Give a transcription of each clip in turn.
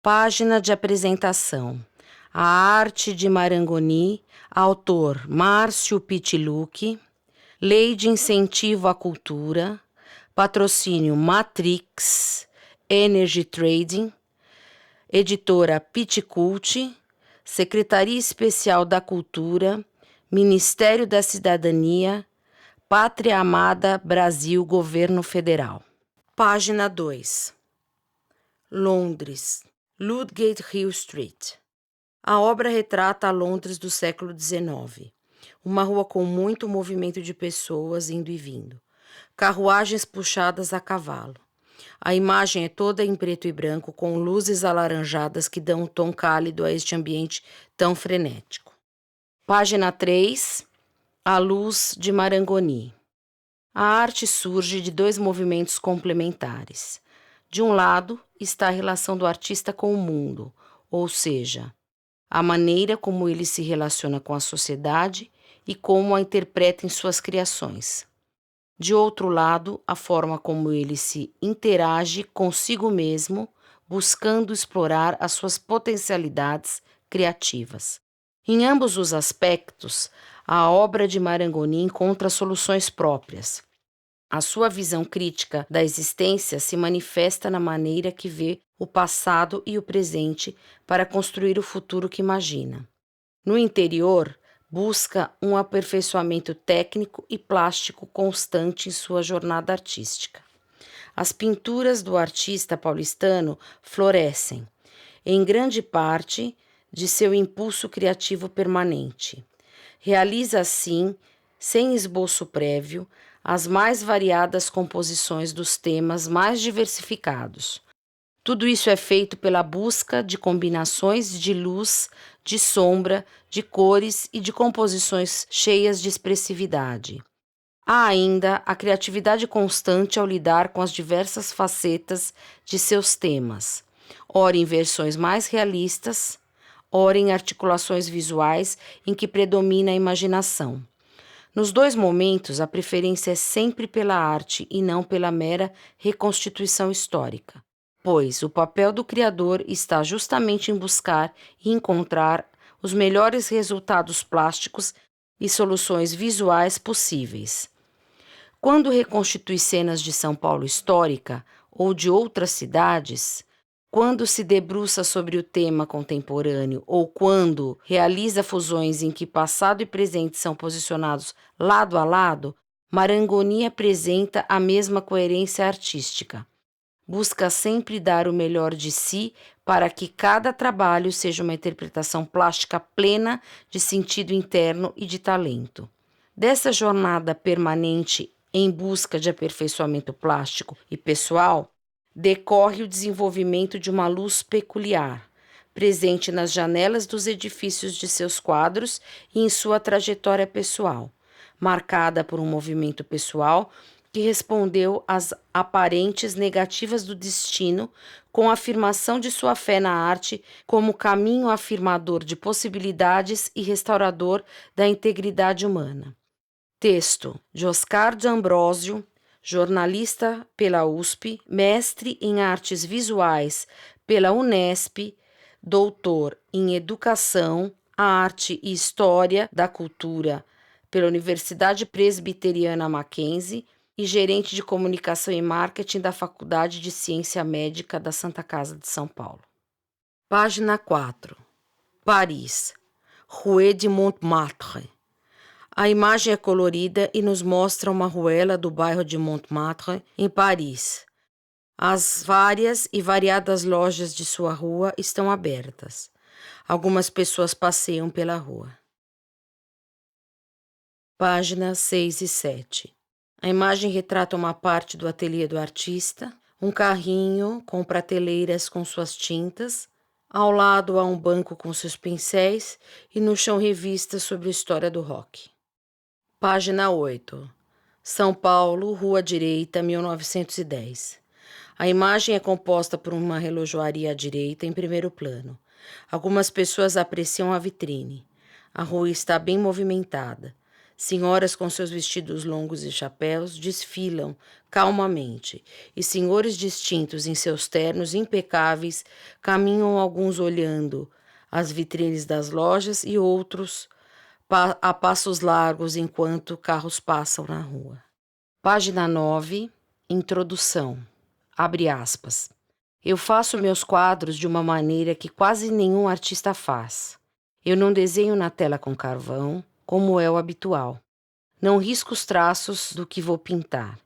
Página de apresentação. A arte de Marangoni, autor Márcio Pitluck. Lei de incentivo à cultura, patrocínio Matrix, Energy Trading, editora Pitcult, Secretaria Especial da Cultura, Ministério da Cidadania, Pátria Amada Brasil, Governo Federal. Página 2. Londres, Ludgate Hill Street. A obra retrata a Londres do século XIX. Uma rua com muito movimento de pessoas indo e vindo. Carruagens puxadas a cavalo. A imagem é toda em preto e branco, com luzes alaranjadas que dão um tom cálido a este ambiente tão frenético. Página 3. A luz de Marangoni. A arte surge de dois movimentos complementares. De um lado está a relação do artista com o mundo, ou seja, a maneira como ele se relaciona com a sociedade e como a interpreta em suas criações. De outro lado, a forma como ele se interage consigo mesmo, buscando explorar as suas potencialidades criativas. Em ambos os aspectos, a obra de Marangoni encontra soluções próprias. A sua visão crítica da existência se manifesta na maneira que vê o passado e o presente para construir o futuro que imagina. No interior, busca um aperfeiçoamento técnico e plástico constante em sua jornada artística. As pinturas do artista paulistano florescem, em grande parte, de seu impulso criativo permanente. Realiza, assim, sem esboço prévio, as mais variadas composições dos temas mais diversificados. Tudo isso é feito pela busca de combinações de luz, de sombra, de cores e de composições cheias de expressividade. Há ainda a criatividade constante ao lidar com as diversas facetas de seus temas, ora em versões mais realistas, ora em articulações visuais em que predomina a imaginação. Nos dois momentos, a preferência é sempre pela arte e não pela mera reconstituição histórica, pois o papel do criador está justamente em buscar e encontrar os melhores resultados plásticos e soluções visuais possíveis. Quando reconstitui cenas de São Paulo histórica ou de outras cidades, quando se debruça sobre o tema contemporâneo ou quando realiza fusões em que passado e presente são posicionados lado a lado, Marangoni apresenta a mesma coerência artística. Busca sempre dar o melhor de si para que cada trabalho seja uma interpretação plástica plena de sentido interno e de talento. Dessa jornada permanente em busca de aperfeiçoamento plástico e pessoal, decorre o desenvolvimento de uma luz peculiar, presente nas janelas dos edifícios de seus quadros e em sua trajetória pessoal, marcada por um movimento pessoal que respondeu às aparentes negativas do destino com a afirmação de sua fé na arte como caminho afirmador de possibilidades e restaurador da integridade humana. Texto de Oscar D'Ambrosio, jornalista pela USP, mestre em artes visuais pela Unesp, doutor em educação, arte e história da cultura pela Universidade Presbiteriana Mackenzie e gerente de comunicação e marketing da Faculdade de Ciência Médica da Santa Casa de São Paulo. Página 4. Paris, Rue de Montmartre. A imagem é colorida e nos mostra uma ruela do bairro de Montmartre, em Paris. As várias e variadas lojas de sua rua estão abertas. Algumas pessoas passeiam pela rua. Páginas 6 e 7. A imagem retrata uma parte do ateliê do artista, um carrinho com prateleiras com suas tintas. Ao lado há um banco com seus pincéis e no chão revistas sobre a história do rock. Página 8. São Paulo, Rua Direita, 1910. A imagem é composta por uma relojoaria à direita em primeiro plano. Algumas pessoas apreciam a vitrine. A rua está bem movimentada. Senhoras com seus vestidos longos e chapéus desfilam calmamente, e senhores distintos em seus ternos impecáveis caminham, alguns olhando as vitrines das lojas e outros a passos largos enquanto carros passam na rua. Página 9, Introdução. Abre aspas. Eu faço meus quadros de uma maneira que quase nenhum artista faz. Eu não desenho na tela com carvão, como é o habitual. Não risco os traços do que vou pintar.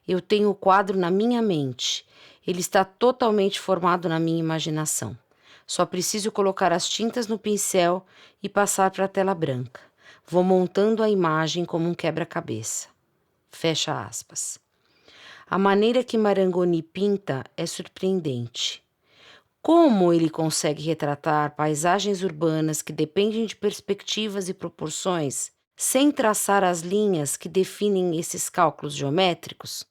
Eu tenho o quadro na minha mente. Ele está totalmente formado na minha imaginação. Só preciso colocar as tintas no pincel e passar para a tela branca. Vou montando a imagem como um quebra-cabeça. Fecha aspas. A maneira que Marangoni pinta é surpreendente. Como ele consegue retratar paisagens urbanas que dependem de perspectivas e proporções, sem traçar as linhas que definem esses cálculos geométricos?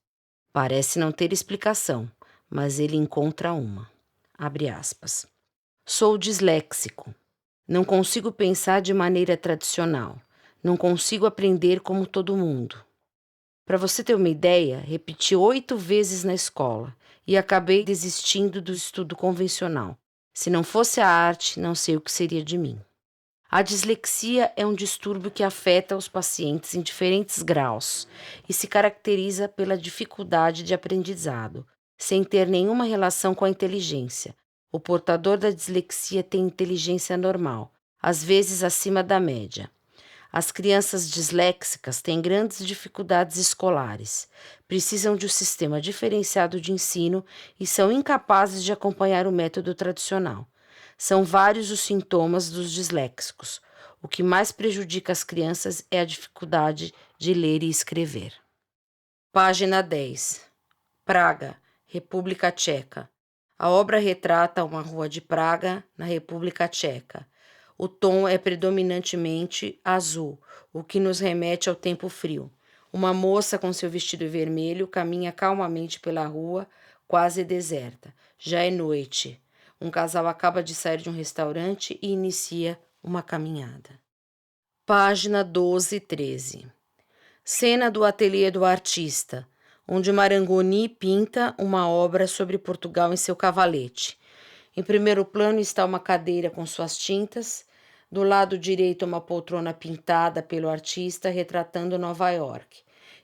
Parece não ter explicação, mas ele encontra uma. Abre aspas. Sou disléxico. Não consigo pensar de maneira tradicional. Não consigo aprender como todo mundo. Para você ter uma ideia, repeti 8 vezes na escola e acabei desistindo do estudo convencional. Se não fosse a arte, não sei o que seria de mim. A dislexia é um distúrbio que afeta os pacientes em diferentes graus e se caracteriza pela dificuldade de aprendizado, sem ter nenhuma relação com a inteligência. O portador da dislexia tem inteligência normal, às vezes acima da média. As crianças disléxicas têm grandes dificuldades escolares, precisam de um sistema diferenciado de ensino e são incapazes de acompanhar o método tradicional. São vários os sintomas dos disléxicos. O que mais prejudica as crianças é a dificuldade de ler e escrever. Página 10. Praga, República Tcheca. A obra retrata uma rua de Praga, na República Tcheca. O tom é predominantemente azul, o que nos remete ao tempo frio. Uma moça com seu vestido vermelho caminha calmamente pela rua, quase deserta. Já é noite. Um casal acaba de sair de um restaurante e inicia uma caminhada. Página 12 e 13. Cena do ateliê do artista, onde Marangoni pinta uma obra sobre Portugal em seu cavalete. Em primeiro plano está uma cadeira com suas tintas. Do lado direito, uma poltrona pintada pelo artista retratando Nova York.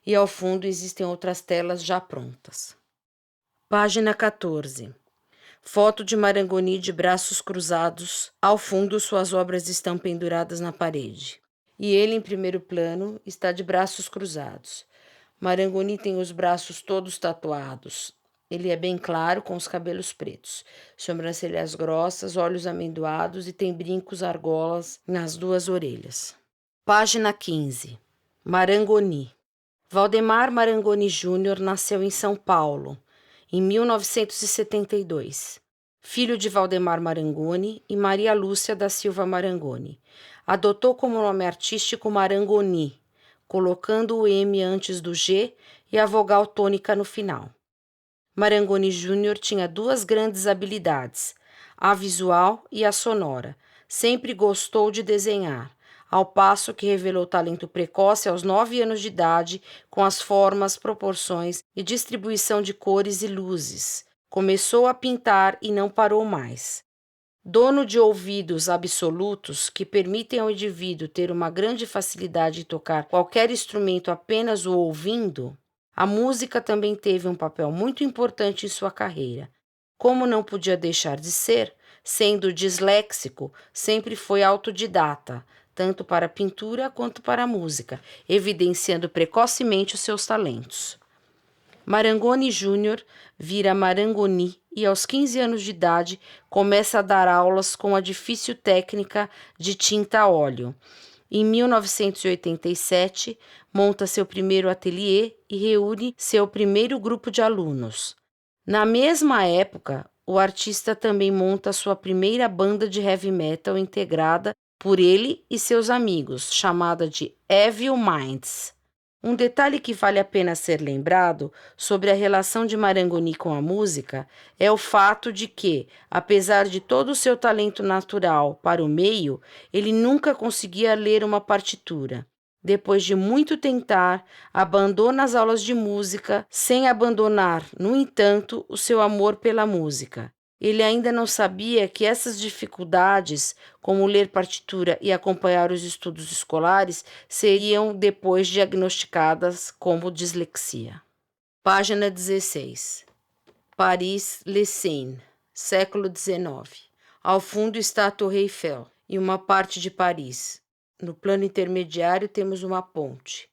E ao fundo existem outras telas já prontas. Página 14. Foto de Marangoni de braços cruzados. Ao fundo, suas obras estão penduradas na parede. E ele, em primeiro plano, está de braços cruzados. Marangoni tem os braços todos tatuados. Ele é bem claro, com os cabelos pretos, sobrancelhas grossas, olhos amendoados e tem brincos argolas nas 2 orelhas. Página 15. Marangoni. Valdemar Marangoni Júnior nasceu em São Paulo, em 1972. Filho de Valdemar Marangoni e Maria Lúcia da Silva Marangoni. Adotou como nome artístico Marangoni, colocando o M antes do G e a vogal tônica no final. Marangoni Júnior tinha 2 grandes habilidades, a visual e a sonora. Sempre gostou de desenhar, ao passo que revelou talento precoce aos 9 anos de idade com as formas, proporções e distribuição de cores e luzes. Começou a pintar e não parou mais. Dono de ouvidos absolutos que permitem ao indivíduo ter uma grande facilidade de tocar qualquer instrumento apenas o ouvindo, a música também teve um papel muito importante em sua carreira. Como não podia deixar de ser, sendo disléxico, sempre foi autodidata, tanto para a pintura quanto para a música, evidenciando precocemente os seus talentos. Marangoni Júnior vira Marangoni e aos 15 anos de idade começa a dar aulas com a difícil técnica de tinta a óleo. Em 1987, monta seu primeiro ateliê e reúne seu primeiro grupo de alunos. Na mesma época, o artista também monta sua primeira banda de heavy metal integrada por ele e seus amigos, chamada de Evil Minds. Um detalhe que vale a pena ser lembrado sobre a relação de Marangoni com a música é o fato de que, apesar de todo o seu talento natural para o meio, ele nunca conseguia ler uma partitura. Depois de muito tentar, abandona as aulas de música, sem abandonar, no entanto, o seu amor pela música. Ele ainda não sabia que essas dificuldades, como ler partitura e acompanhar os estudos escolares, seriam depois diagnosticadas como dislexia. Página 16. Paris, Le Seine, século XIX. Ao fundo está a Torre Eiffel e uma parte de Paris. No plano intermediário temos uma ponte.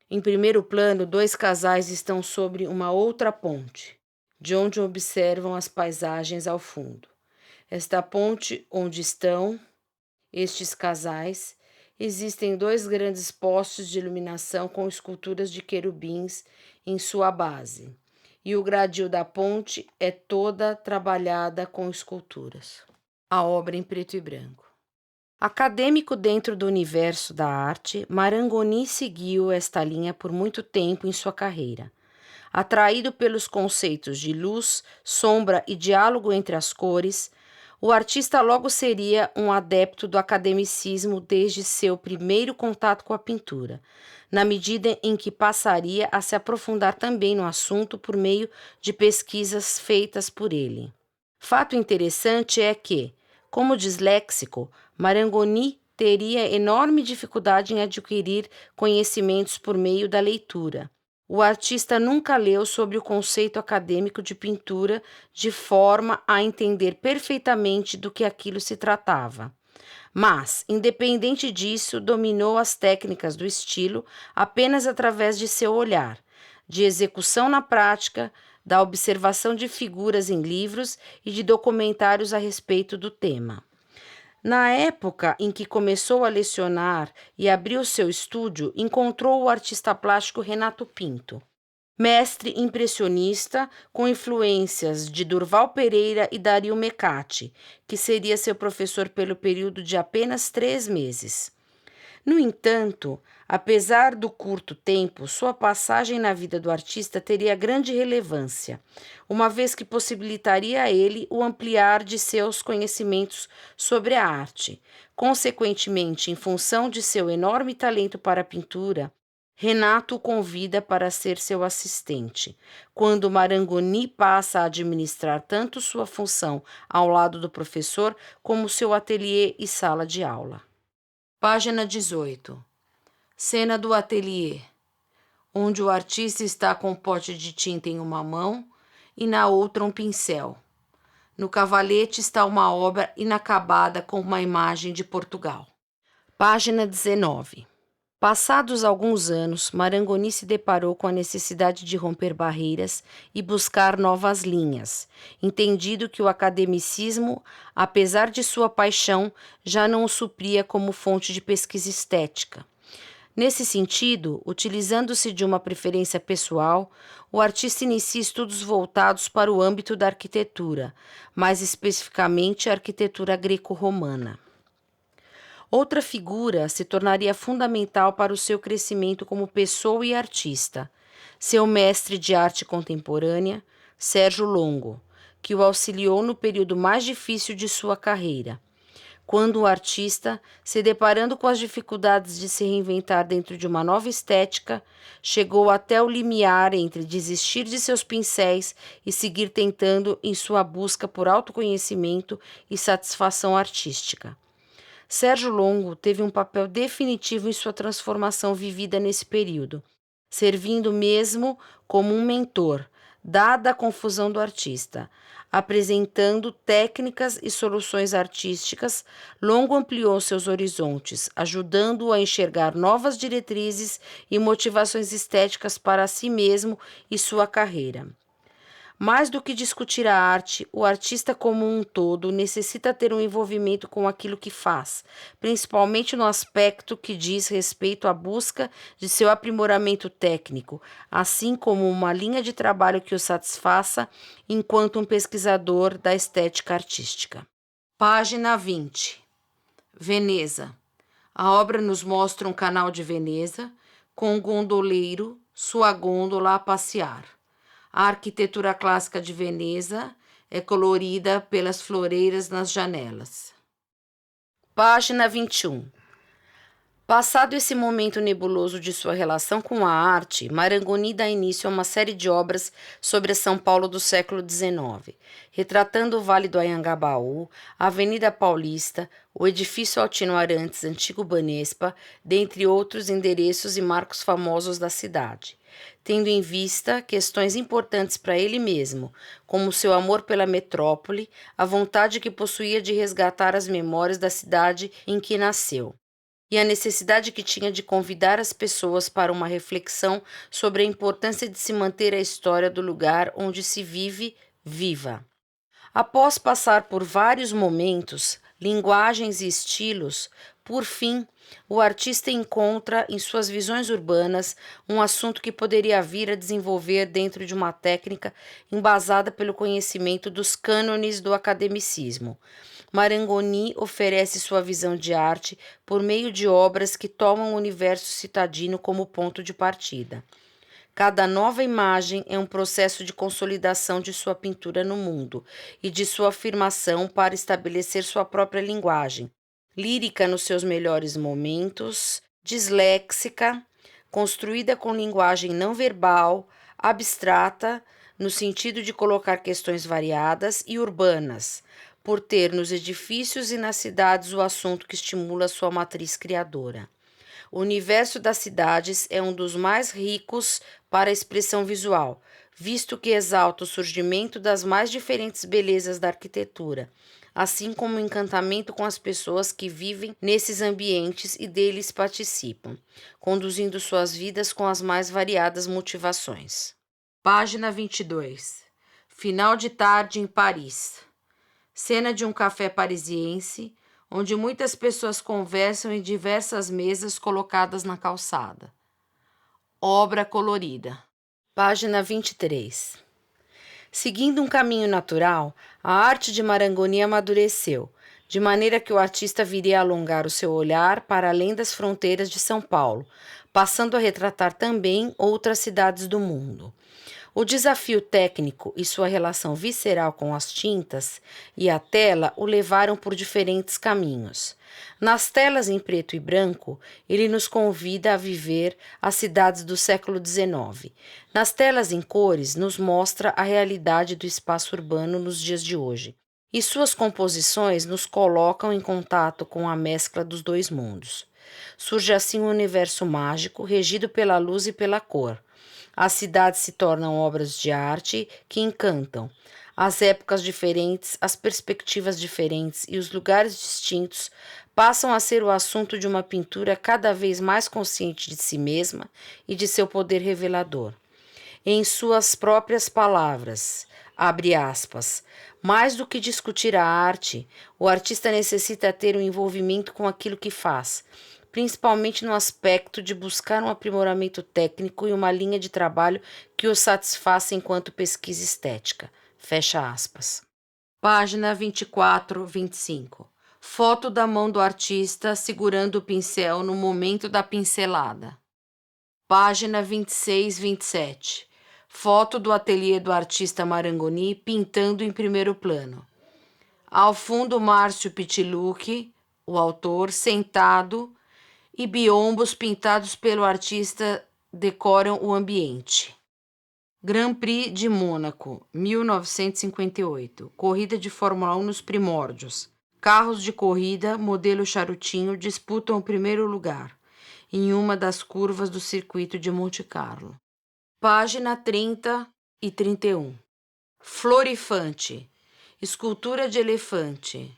Em primeiro plano, dois casais estão sobre uma outra ponte, de onde observam as paisagens ao fundo. Esta ponte onde estão estes casais, existem dois grandes postes de iluminação com esculturas de querubins em sua base, e o gradil da ponte é toda trabalhada com esculturas. A obra em preto e branco. Acadêmico dentro do universo da arte, Marangoni seguiu esta linha por muito tempo em sua carreira. Atraído pelos conceitos de luz, sombra e diálogo entre as cores, o artista logo seria um adepto do academicismo desde seu primeiro contato com a pintura, na medida em que passaria a se aprofundar também no assunto por meio de pesquisas feitas por ele. Fato interessante é que, como disléxico, Marangoni teria enorme dificuldade em adquirir conhecimentos por meio da leitura. O artista nunca leu sobre o conceito acadêmico de pintura de forma a entender perfeitamente do que aquilo se tratava. Mas, independente disso, dominou as técnicas do estilo apenas através de seu olhar, de execução na prática, da observação de figuras em livros e de documentários a respeito do tema. Na época em que começou a lecionar e abriu seu estúdio, encontrou o artista plástico Renato Pinto, mestre impressionista com influências de Durval Pereira e Dario Mecati, que seria seu professor pelo período de apenas 3 meses. No entanto, apesar do curto tempo, sua passagem na vida do artista teria grande relevância, uma vez que possibilitaria a ele o ampliar de seus conhecimentos sobre a arte. Consequentemente, em função de seu enorme talento para a pintura, Renato o convida para ser seu assistente, quando Marangoni passa a administrar tanto sua função ao lado do professor como seu ateliê e sala de aula. Página 18. Cena do ateliê, onde o artista está com um pote de tinta em uma mão e na outra um pincel. No cavalete está uma obra inacabada com uma imagem de Portugal. Página 19. Passados alguns anos, Marangoni se deparou com a necessidade de romper barreiras e buscar novas linhas, entendido que o academicismo, apesar de sua paixão, já não o supria como fonte de pesquisa estética. Nesse sentido, utilizando-se de uma preferência pessoal, o artista inicia estudos voltados para o âmbito da arquitetura, mais especificamente a arquitetura greco-romana. Outra figura se tornaria fundamental para o seu crescimento como pessoa e artista, seu mestre de arte contemporânea, Sérgio Longo, que o auxiliou no período mais difícil de sua carreira, quando o artista, se deparando com as dificuldades de se reinventar dentro de uma nova estética, chegou até o limiar entre desistir de seus pincéis e seguir tentando em sua busca por autoconhecimento e satisfação artística. Sérgio Longo teve um papel definitivo em sua transformação vivida nesse período, servindo mesmo como um mentor, dada a confusão do artista. Apresentando técnicas e soluções artísticas, Longo ampliou seus horizontes, ajudando-o a enxergar novas diretrizes e motivações estéticas para si mesmo e sua carreira. Mais do que discutir a arte, o artista como um todo necessita ter um envolvimento com aquilo que faz, principalmente no aspecto que diz respeito à busca de seu aprimoramento técnico, assim como uma linha de trabalho que o satisfaça enquanto um pesquisador da estética artística. Página 20. Veneza. A obra nos mostra um canal de Veneza, com um gondoleiro, sua gôndola a passear. A arquitetura clássica de Veneza é colorida pelas floreiras nas janelas. Página 21. Passado esse momento nebuloso de sua relação com a arte, Marangoni dá início a uma série de obras sobre a São Paulo do século XIX, retratando o Vale do Anhangabaú, a Avenida Paulista, o edifício Altino Arantes, antigo Banespa, dentre outros endereços e marcos famosos da cidade, tendo em vista questões importantes para ele mesmo, como seu amor pela metrópole, a vontade que possuía de resgatar as memórias da cidade em que nasceu e a necessidade que tinha de convidar as pessoas para uma reflexão sobre a importância de se manter a história do lugar onde se vive viva. Após passar por vários momentos, linguagens e estilos, por fim, o artista encontra em suas visões urbanas um assunto que poderia vir a desenvolver dentro de uma técnica embasada pelo conhecimento dos cânones do academicismo. Marangoni oferece sua visão de arte por meio de obras que tomam o universo citadino como ponto de partida. Cada nova imagem é um processo de consolidação de sua pintura no mundo e de sua afirmação para estabelecer sua própria linguagem, lírica nos seus melhores momentos, disléxica, construída com linguagem não verbal, abstrata, no sentido de colocar questões variadas e urbanas, por ter nos edifícios e nas cidades o assunto que estimula sua matriz criadora. O universo das cidades é um dos mais ricos para a expressão visual, visto que exalta o surgimento das mais diferentes belezas da arquitetura, assim como o encantamento com as pessoas que vivem nesses ambientes e deles participam, conduzindo suas vidas com as mais variadas motivações. Página 22. Final de tarde em Paris. Cena de um café parisiense, onde muitas pessoas conversam em diversas mesas colocadas na calçada. Obra colorida. Página 23. Seguindo um caminho natural, a arte de Marangoni amadureceu, de maneira que o artista viria a alongar o seu olhar para além das fronteiras de São Paulo, passando a retratar também outras cidades do mundo. O desafio técnico e sua relação visceral com as tintas e a tela o levaram por diferentes caminhos. Nas telas em preto e branco, ele nos convida a viver as cidades do século XIX. Nas telas em cores, nos mostra a realidade do espaço urbano nos dias de hoje. E suas composições nos colocam em contato com a mescla dos dois mundos. Surge assim um universo mágico, regido pela luz e pela cor. As cidades se tornam obras de arte que encantam. As épocas diferentes, as perspectivas diferentes e os lugares distintos passam a ser o assunto de uma pintura cada vez mais consciente de si mesma e de seu poder revelador. Em suas próprias palavras, abre aspas, mais do que discutir a arte, o artista necessita ter um envolvimento com aquilo que faz, principalmente no aspecto de buscar um aprimoramento técnico e uma linha de trabalho que o satisfaça enquanto pesquisa estética. Fecha aspas. Página 24, 25. Foto da mão do artista segurando o pincel no momento da pincelada. Página 26, 27. Foto do ateliê do artista Marangoni pintando em primeiro plano. Ao fundo, Márcio Pichlucci, o autor, sentado, e biombos pintados pelo artista decoram o ambiente. Grand Prix de Mônaco, 1958. Corrida de Fórmula 1 nos primórdios. Carros de corrida, modelo charutinho, disputam o primeiro lugar, em uma das curvas do circuito de Monte Carlo. Página 30 e 31. Florifante. Escultura de elefante.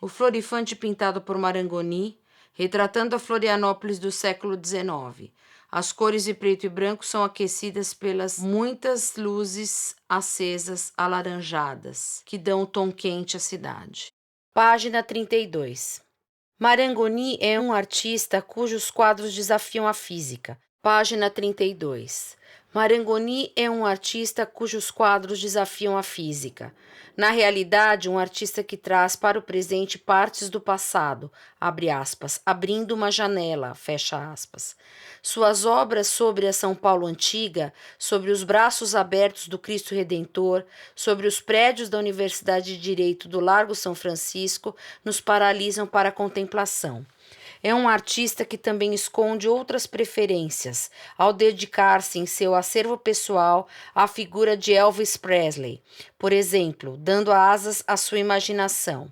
O Florifante pintado por Marangoni, retratando a Florianópolis do século XIX. As cores de preto e branco são aquecidas pelas muitas luzes acesas alaranjadas, que dão um tom quente à cidade. Página 32. Marangoni é um artista cujos quadros desafiam a física. Página 32. Marangoni é um artista cujos quadros desafiam a física. Na realidade, um artista que traz para o presente partes do passado, abre aspas, abrindo uma janela, fecha aspas. Suas obras sobre a São Paulo antiga, sobre os braços abertos do Cristo Redentor, sobre os prédios da Universidade de Direito do Largo São Francisco, nos paralisam para a contemplação. É um artista que também esconde outras preferências, ao dedicar-se em seu acervo pessoal à figura de Elvis Presley, por exemplo, dando asas à sua imaginação.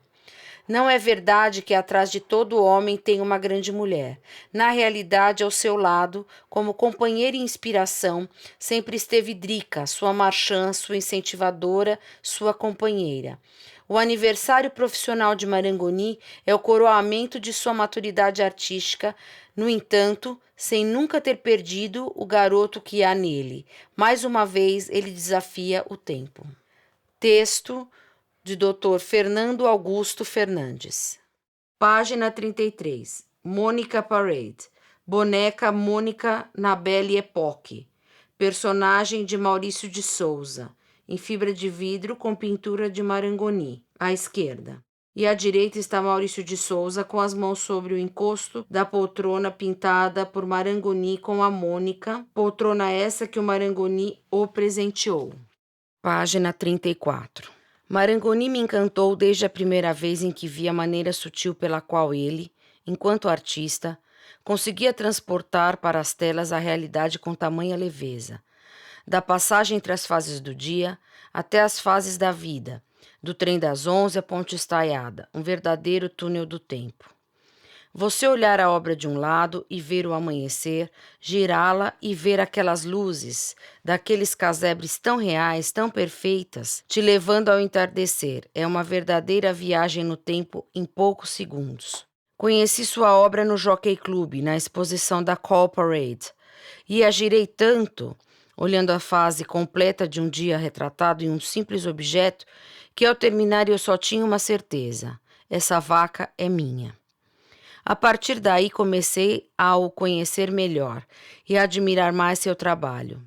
Não é verdade que atrás de todo homem tem uma grande mulher. Na realidade, ao seu lado, como companheira e inspiração, sempre esteve Drica, sua marchand, sua incentivadora, sua companheira. O aniversário profissional de Marangoni é o coroamento de sua maturidade artística, no entanto, sem nunca ter perdido o garoto que há nele. Mais uma vez, ele desafia o tempo. Texto de Dr. Fernando Augusto Fernandes. Página 33. Mônica Parade. Boneca Mônica na Belle Époque. Personagem de Maurício de Souza. Em fibra de vidro com pintura de Marangoni. À esquerda. E à direita está Maurício de Souza com as mãos sobre o encosto da poltrona pintada por Marangoni com a Mônica. Poltrona essa que o Marangoni o presenteou. Página 34. Marangoni me encantou desde a primeira vez em que vi a maneira sutil pela qual ele, enquanto artista, conseguia transportar para as telas a realidade com tamanha leveza. Da passagem entre as fases do dia até as fases da vida, do trem das 11 à ponte estaiada, um verdadeiro túnel do tempo. Você olhar a obra de um lado e ver o amanhecer, girá-la e ver aquelas luzes, daqueles casebres tão reais, tão perfeitas, te levando ao entardecer, é uma verdadeira viagem no tempo em poucos segundos. Conheci sua obra no Jockey Club, na exposição da Call Parade, e a girei tanto, olhando a fase completa de um dia retratado em um simples objeto, que ao terminar eu só tinha uma certeza: essa vaca é minha. A partir daí comecei a o conhecer melhor e a admirar mais seu trabalho,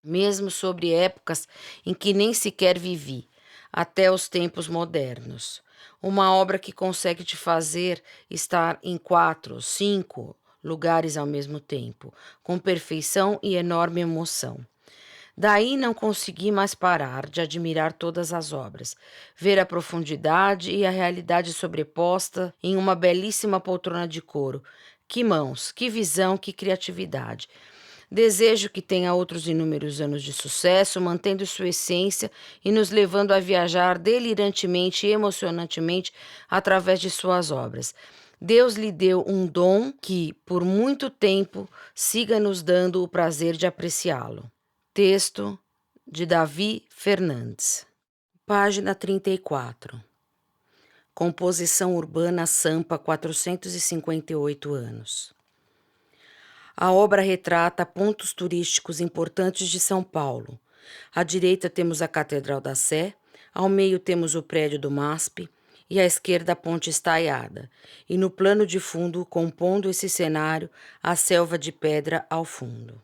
mesmo sobre épocas em que nem sequer vivi, até os tempos modernos. Uma obra que consegue te fazer estar em 4, 5 lugares ao mesmo tempo, com perfeição e enorme emoção. Daí não consegui mais parar de admirar todas as obras, ver a profundidade e a realidade sobreposta em uma belíssima poltrona de couro. Que mãos, que visão, que criatividade. Desejo que tenha outros inúmeros anos de sucesso, mantendo sua essência e nos levando a viajar delirantemente e emocionantemente através de suas obras. Deus lhe deu um dom que, por muito tempo, siga nos dando o prazer de apreciá-lo. Texto de Davi Fernandes. Página 34. Composição urbana Sampa, 458 anos. A obra retrata pontos turísticos importantes de São Paulo. À direita temos a Catedral da Sé, ao meio temos o prédio do MASP e à esquerda a Ponte Estaiada, e no plano de fundo, compondo esse cenário, a selva de pedra ao fundo.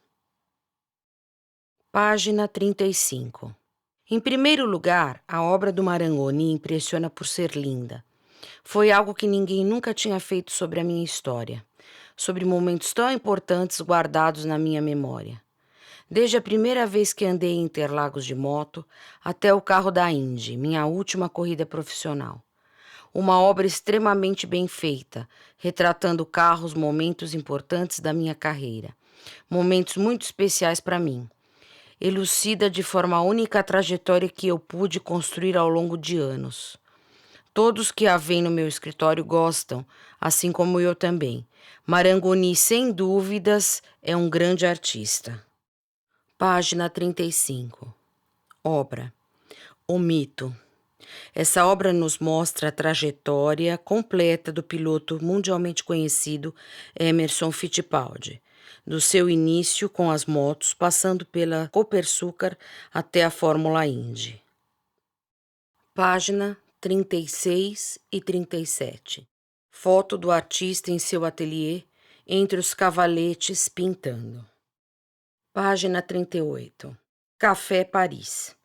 Página 35. Em primeiro lugar, a obra do Marangoni impressiona por ser linda. Foi algo que ninguém nunca tinha feito sobre a minha história, sobre momentos tão importantes guardados na minha memória. Desde a primeira vez que andei em Interlagos de moto até o carro da Indy, minha última corrida profissional. Uma obra extremamente bem feita, retratando carros, momentos importantes da minha carreira. Momentos muito especiais para mim. Elucida de forma única a trajetória que eu pude construir ao longo de anos. Todos que a veem no meu escritório gostam, assim como eu também. Marangoni, sem dúvidas, é um grande artista. Página 35. Obra. O mito. Essa obra nos mostra a trajetória completa do piloto mundialmente conhecido Emerson Fittipaldi, do seu início com as motos, passando pela Copersucar até a Fórmula Indy. Página 36 e 37. Foto do artista em seu ateliê, entre os cavaletes pintando. Página 38. Café Paris,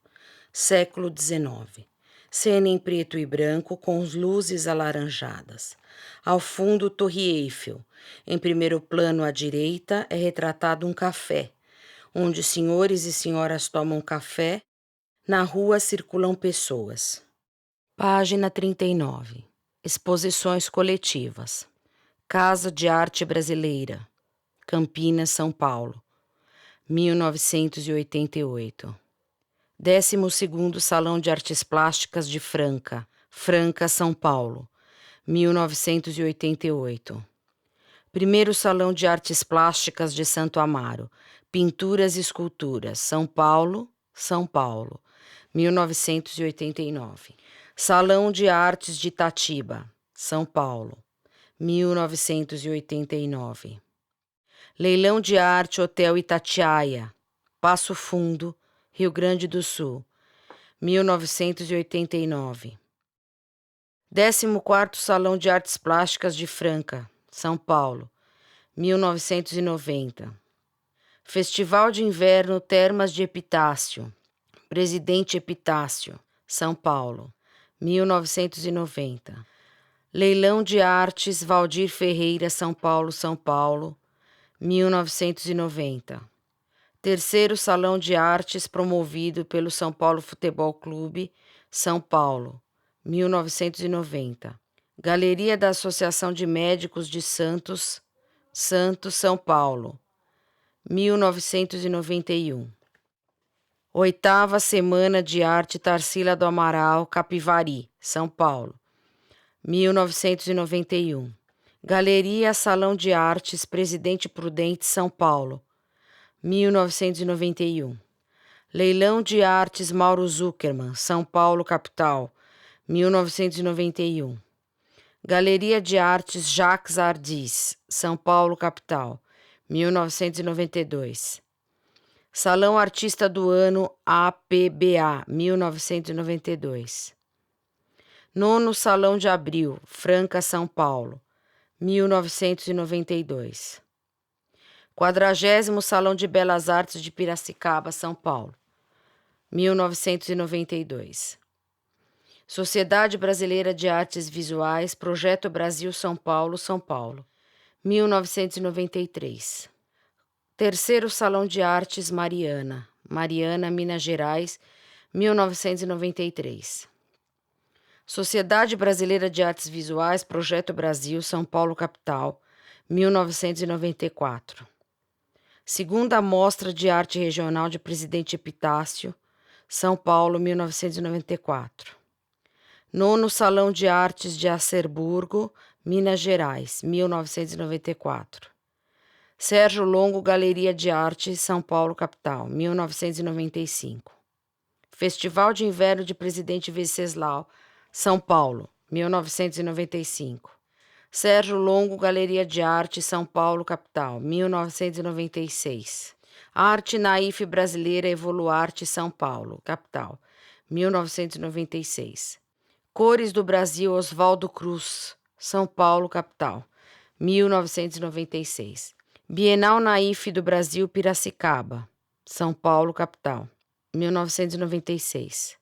século XIX. Cena em preto e branco com luzes alaranjadas. Ao fundo, Torre Eiffel. Em primeiro plano à direita é retratado um café, onde senhores e senhoras tomam café. Na rua circulam pessoas. Página 39. Exposições coletivas. Casa de Arte Brasileira, Campinas, São Paulo, 1988. 12º Salão de Artes Plásticas de Franca, Franca, São Paulo, 1988. Primeiro Salão de Artes Plásticas de Santo Amaro, Pinturas e Esculturas, São Paulo, São Paulo, 1989. Salão de Artes de Itatiba, São Paulo, 1989. Leilão de Arte Hotel Itatiaia, Passo Fundo, Rio Grande do Sul, 1989. 14º Salão de Artes Plásticas de Franca, São Paulo, 1990. Festival de Inverno Termas de Epitácio, Presidente Epitácio, São Paulo, 1990. Leilão de Artes Valdir Ferreira, São Paulo, São Paulo, 1990. Terceiro Salão de Artes promovido pelo São Paulo Futebol Clube, São Paulo, 1990. Galeria da Associação de Médicos de Santos, Santos, São Paulo, 1991. Oitava Semana de Arte Tarsila do Amaral, Capivari, São Paulo, 1991. Galeria Salão de Artes Presidente Prudente, São Paulo, 1991. Leilão de Artes Mauro Zuckerman, São Paulo, capital, 1991. Galeria de Artes Jacques Ardis, São Paulo, capital, 1992. Salão Artista do Ano APBA, 1992. Nono Salão de Abril, Franca, São Paulo, 1992. 40º Salão de Belas Artes de Piracicaba, São Paulo, 1992. Sociedade Brasileira de Artes Visuais, Projeto Brasil, São Paulo, São Paulo, 1993. Terceiro Salão de Artes Mariana, Mariana, Minas Gerais, 1993. Sociedade Brasileira de Artes Visuais, Projeto Brasil, São Paulo, capital, 1994. Segunda Mostra de Arte Regional de Presidente Epitácio, São Paulo, 1994. Nono Salão de Artes de Acerburgo, Minas Gerais, 1994. Sérgio Longo Galeria de Arte, São Paulo, capital, 1995. Festival de Inverno de Presidente Venceslau, São Paulo, 1995. Sérgio Longo Galeria de Arte, São Paulo, capital, 1996. Arte Naif Brasileira Evoluarte, São Paulo, capital, 1996. Cores do Brasil Oswaldo Cruz, São Paulo, capital, 1996. Bienal Naif do Brasil Piracicaba, São Paulo, capital, 1996.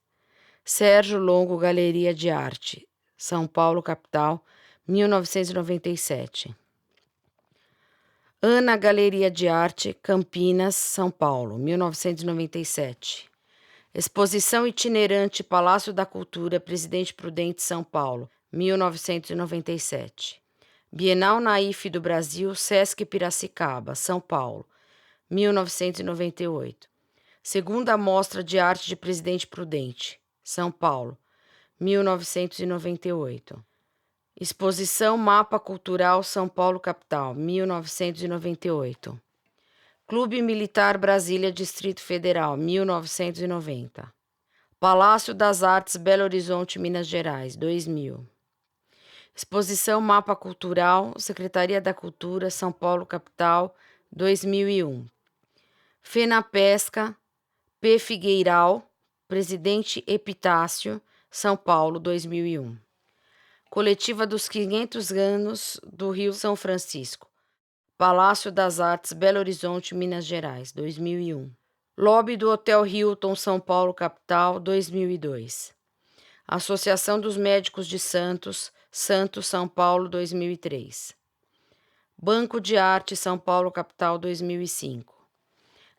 Sérgio Longo Galeria de Arte, São Paulo, capital, 1997. Ana Galeria de Arte, Campinas, São Paulo, 1997. Exposição itinerante Palácio da Cultura, Presidente Prudente, São Paulo, 1997. Bienal Naif do Brasil, Sesc Piracicaba, São Paulo, 1998. Segunda Mostra de Arte de Presidente Prudente, São Paulo, 1998. Exposição Mapa Cultural São Paulo Capital, 1998. Clube Militar Brasília Distrito Federal, 1990. Palácio das Artes Belo Horizonte, Minas Gerais, 2000. Exposição Mapa Cultural, Secretaria da Cultura, São Paulo Capital, 2001. FENAPESCA, P. Figueiral, Presidente Epitácio, São Paulo, 2001. Coletiva dos 500 anos do Rio São Francisco, Palácio das Artes, Belo Horizonte, Minas Gerais, 2001. Lobby do Hotel Hilton, São Paulo, capital, 2002. Associação dos Médicos de Santos, Santos, São Paulo, 2003. Banco de Arte, São Paulo, capital, 2005.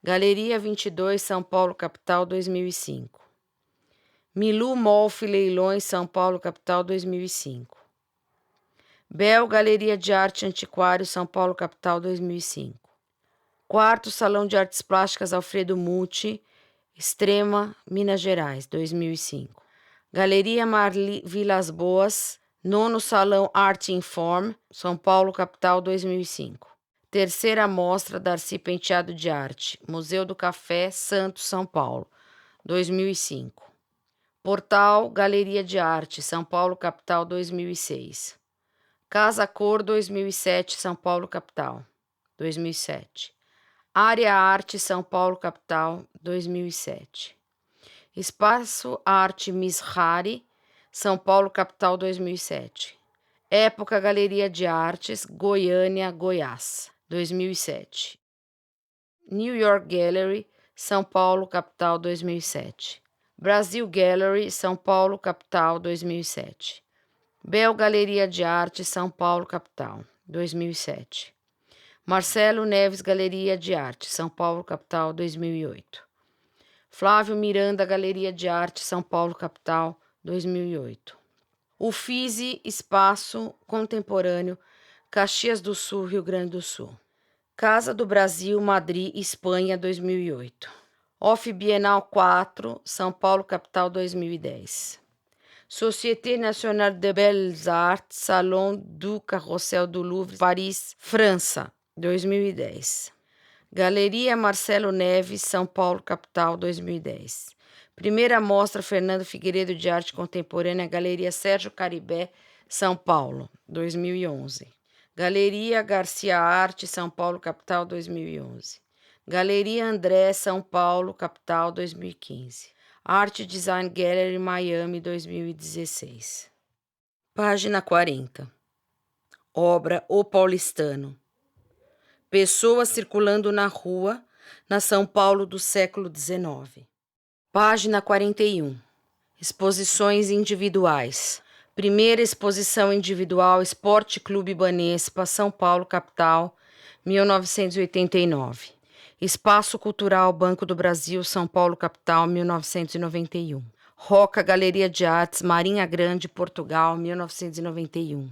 Galeria 22, São Paulo, capital, 2005. Milu Molf Leilões, São Paulo, capital, 2005. Bel Galeria de Arte Antiquário, São Paulo, capital, 2005. Quarto Salão de Artes Plásticas Alfredo Muti, Extrema, Minas Gerais, 2005. Galeria Marli Vilas Boas, nono Salão Arte Inform, São Paulo, capital, 2005. Terceira Mostra Darcy Penteado de Arte, Museu do Café, Santos, São Paulo, 2005. Portal Galeria de Arte, São Paulo, capital, 2006. Casa Cor, 2007, São Paulo, capital, 2007. Área Arte, São Paulo, capital, 2007. Espaço Arte Mishari, São Paulo, capital, 2007. Época Galeria de Artes, Goiânia, Goiás, 2007. New York Gallery, São Paulo, capital, 2007. Brasil Gallery, São Paulo, capital, 2007. Bel Galeria de Arte, São Paulo, capital, 2007. Marcelo Neves Galeria de Arte, São Paulo, capital, 2008. Flávio Miranda Galeria de Arte, São Paulo, capital, 2008. Uffizi Espaço Contemporâneo, Caxias do Sul, Rio Grande do Sul. Casa do Brasil, Madrid, Espanha, 2008. Off Bienal 4, São Paulo, capital, 2010. Société Nationale des Belles Arts, Salon du Carrossel do Louvre, Paris, França, 2010. Galeria Marcelo Neves, São Paulo, capital, 2010. Primeira Mostra Fernando Figueiredo de Arte Contemporânea, Galeria Sérgio Caribé, São Paulo, 2011. Galeria Garcia Arte, São Paulo, capital, 2011. Galeria André, São Paulo, capital, 2015. Art Design Gallery, Miami, 2016. Página 40. Obra O Paulistano. Pessoas circulando na rua, na São Paulo do século XIX. Página 41. Exposições individuais. Primeira exposição individual, Esporte Clube Banespa, São Paulo, capital, 1989. Espaço Cultural Banco do Brasil, São Paulo, capital, 1991. Roca Galeria de Artes, Marinha Grande, Portugal, 1991.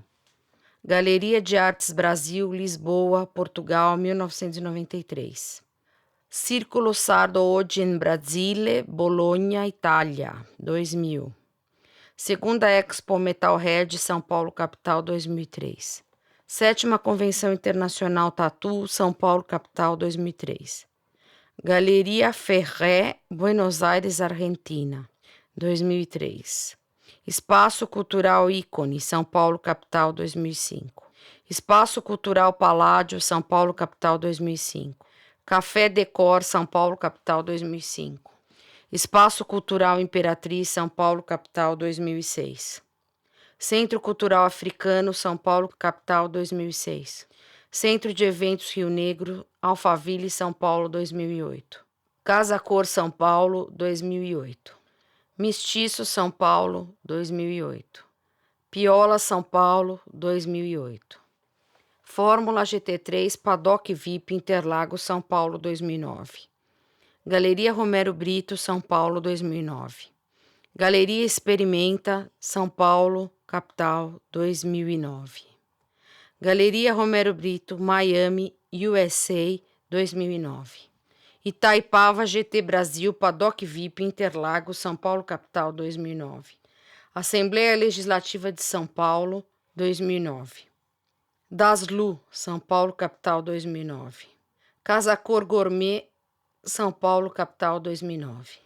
Galeria de Artes Brasil, Lisboa, Portugal, 1993. Círculo Sardo Oggi in Brasile, Bologna, Itália, 2000. Segunda Expo Metalhead, São Paulo, capital, 2003. Sétima Convenção Internacional Tatu, São Paulo, capital, 2003. Galeria Ferré, Buenos Aires, Argentina, 2003. Espaço Cultural Ícone, São Paulo, capital, 2005. Espaço Cultural Paládio, São Paulo, capital, 2005. Café Decor, São Paulo, capital, 2005. Espaço Cultural Imperatriz, São Paulo, capital, 2006. Centro Cultural Africano, São Paulo, capital, 2006. Centro de Eventos Rio Negro, Alphaville, São Paulo, 2008. Casa Cor, São Paulo, 2008. Mestiço, São Paulo, 2008. Piola, São Paulo, 2008. Fórmula GT3, Paddock VIP, Interlagos, São Paulo, 2009. Galeria Romero Brito, São Paulo, 2009. Galeria Experimenta, São Paulo, capital, 2009. Galeria Romero Brito, Miami, USA, 2009. Itaipava GT Brasil, Paddock VIP, Interlagos, São Paulo, capital, 2009. Assembleia Legislativa de São Paulo, 2009. Daslu, São Paulo, capital, 2009. Casa Cor Gourmet, São Paulo, capital, 2009.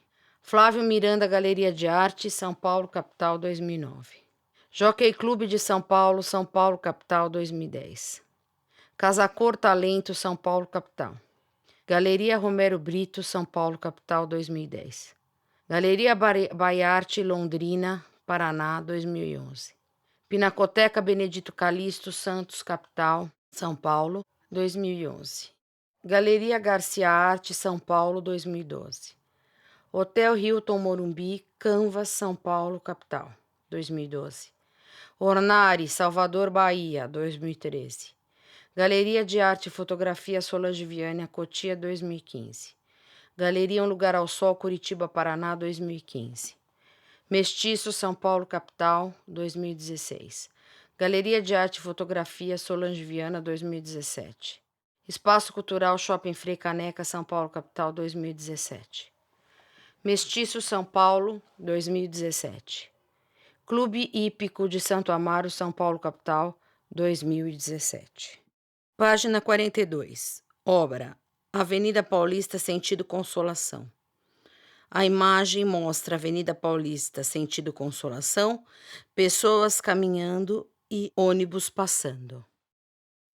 Flávio Miranda Galeria de Arte, São Paulo, capital, 2009. Jockey Clube de São Paulo, capital, 2010. Casa Cor Talento, São Paulo, capital. Galeria Romero Brito, São Paulo, capital, 2010. Galeria Baiarte, Londrina, Paraná, 2011. Pinacoteca Benedito Calixto, Santos, capital, São Paulo, 2011. Galeria Garcia Arte, São Paulo, 2012. Hotel Hilton Morumbi, Canvas, São Paulo, capital, 2012. Ornari, Salvador, Bahia, 2013. Galeria de Arte e Fotografia Solange Viana, Cotia, 2015. Galeria Um Lugar ao Sol, Curitiba, Paraná, 2015. Mestiço, São Paulo, capital, 2016. Galeria de Arte e Fotografia Solange Viana, 2017. Espaço Cultural Shopping Frei Caneca, São Paulo, capital, 2017. Mestiço São Paulo, 2017. Clube Hípico de Santo Amaro, São Paulo, capital, 2017. Página 42. Obra: Avenida Paulista, sentido Consolação. A imagem mostra a Avenida Paulista, sentido Consolação, pessoas caminhando e ônibus passando.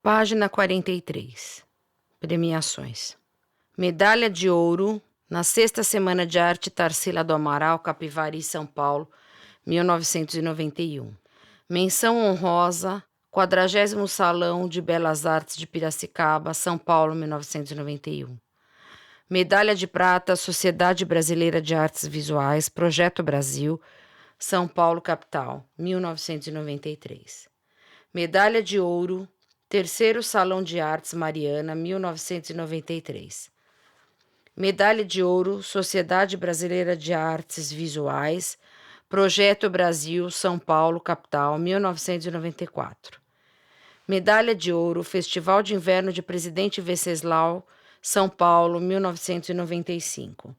Página 43. Premiações. Medalha de ouro na Sexta Semana de Arte Tarsila do Amaral, Capivari, São Paulo, 1991. Menção honrosa, 40º Salão de Belas Artes de Piracicaba, São Paulo, 1991. Medalha de prata, Sociedade Brasileira de Artes Visuais, Projeto Brasil, São Paulo, capital, 1993. Medalha de ouro, 3º Salão de Artes Mariana, 1993. Medalha de ouro, Sociedade Brasileira de Artes Visuais, Projeto Brasil, São Paulo, capital, 1994. Medalha de ouro, Festival de Inverno de Presidente Venceslau, São Paulo, 1995.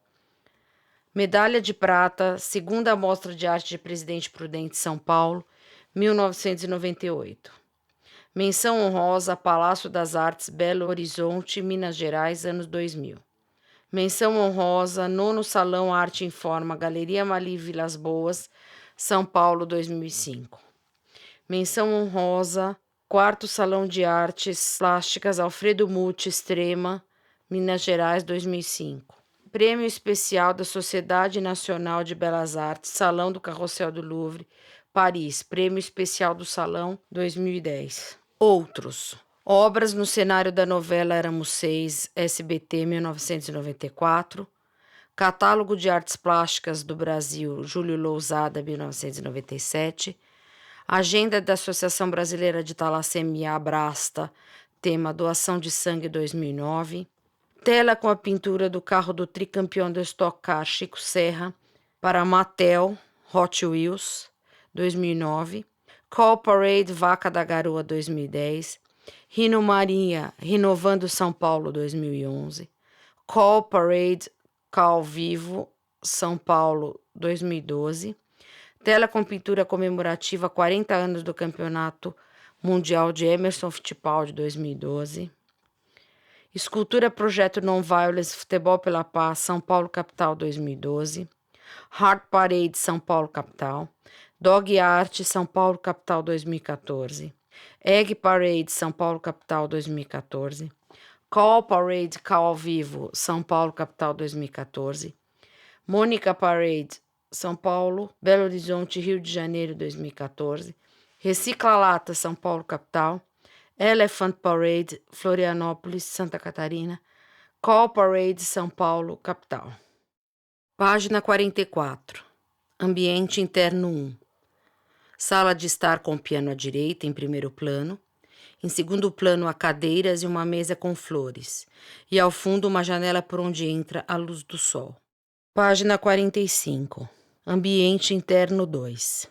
Medalha de prata, Segunda Mostra de Arte de Presidente Prudente, São Paulo, 1998. Menção honrosa, Palácio das Artes, Belo Horizonte, Minas Gerais, anos 2000. Menção honrosa, 9º Salão Arte em Forma, Galeria Mali Vilas Boas, São Paulo, 2005. Menção honrosa, 4º Salão de Artes Plásticas Alfredo Muti, Extrema, Minas Gerais, 2005. Prêmio Especial da Sociedade Nacional de Belas Artes, Salão do Carrossel do Louvre, Paris. Prêmio Especial do Salão, 2010. Outros. Obras no cenário da novela Éramos Seis, SBT, 1994. Catálogo de Artes Plásticas do Brasil, Júlio Lousada, 1997. Agenda da Associação Brasileira de Talassemia, Abrasta, tema Doação de Sangue, 2009. Tela com a pintura do carro do tricampeão do Stock Car, Chico Serra, para Mattel, Hot Wheels, 2009. Call Parade, Vaca da Garoa, 2010. Rino Maria, Renovando São Paulo, 2011. Call Parade, Cal Vivo, São Paulo, 2012. Tela com pintura comemorativa 40 anos do Campeonato Mundial de Emerson Fittipaldi, 2012. Escultura Projeto Non-Violence Futebol pela Paz, São Paulo, capital, 2012. Heart Parade, São Paulo, capital. Dog Art, São Paulo, capital, 2014. Egg Parade, São Paulo, capital, 2014. Call Parade, Cal Vivo, São Paulo, capital, 2014. Mônica Parade, São Paulo, Belo Horizonte, Rio de Janeiro, 2014. Recicla Lata, São Paulo, capital. Elephant Parade, Florianópolis, Santa Catarina. Call Parade, São Paulo, capital. Página 44. Ambiente interno 1. Sala de estar com piano à direita, em primeiro plano. Em segundo plano, há cadeiras e uma mesa com flores. E ao fundo, uma janela por onde entra a luz do sol. Página 45. Ambiente interno 2.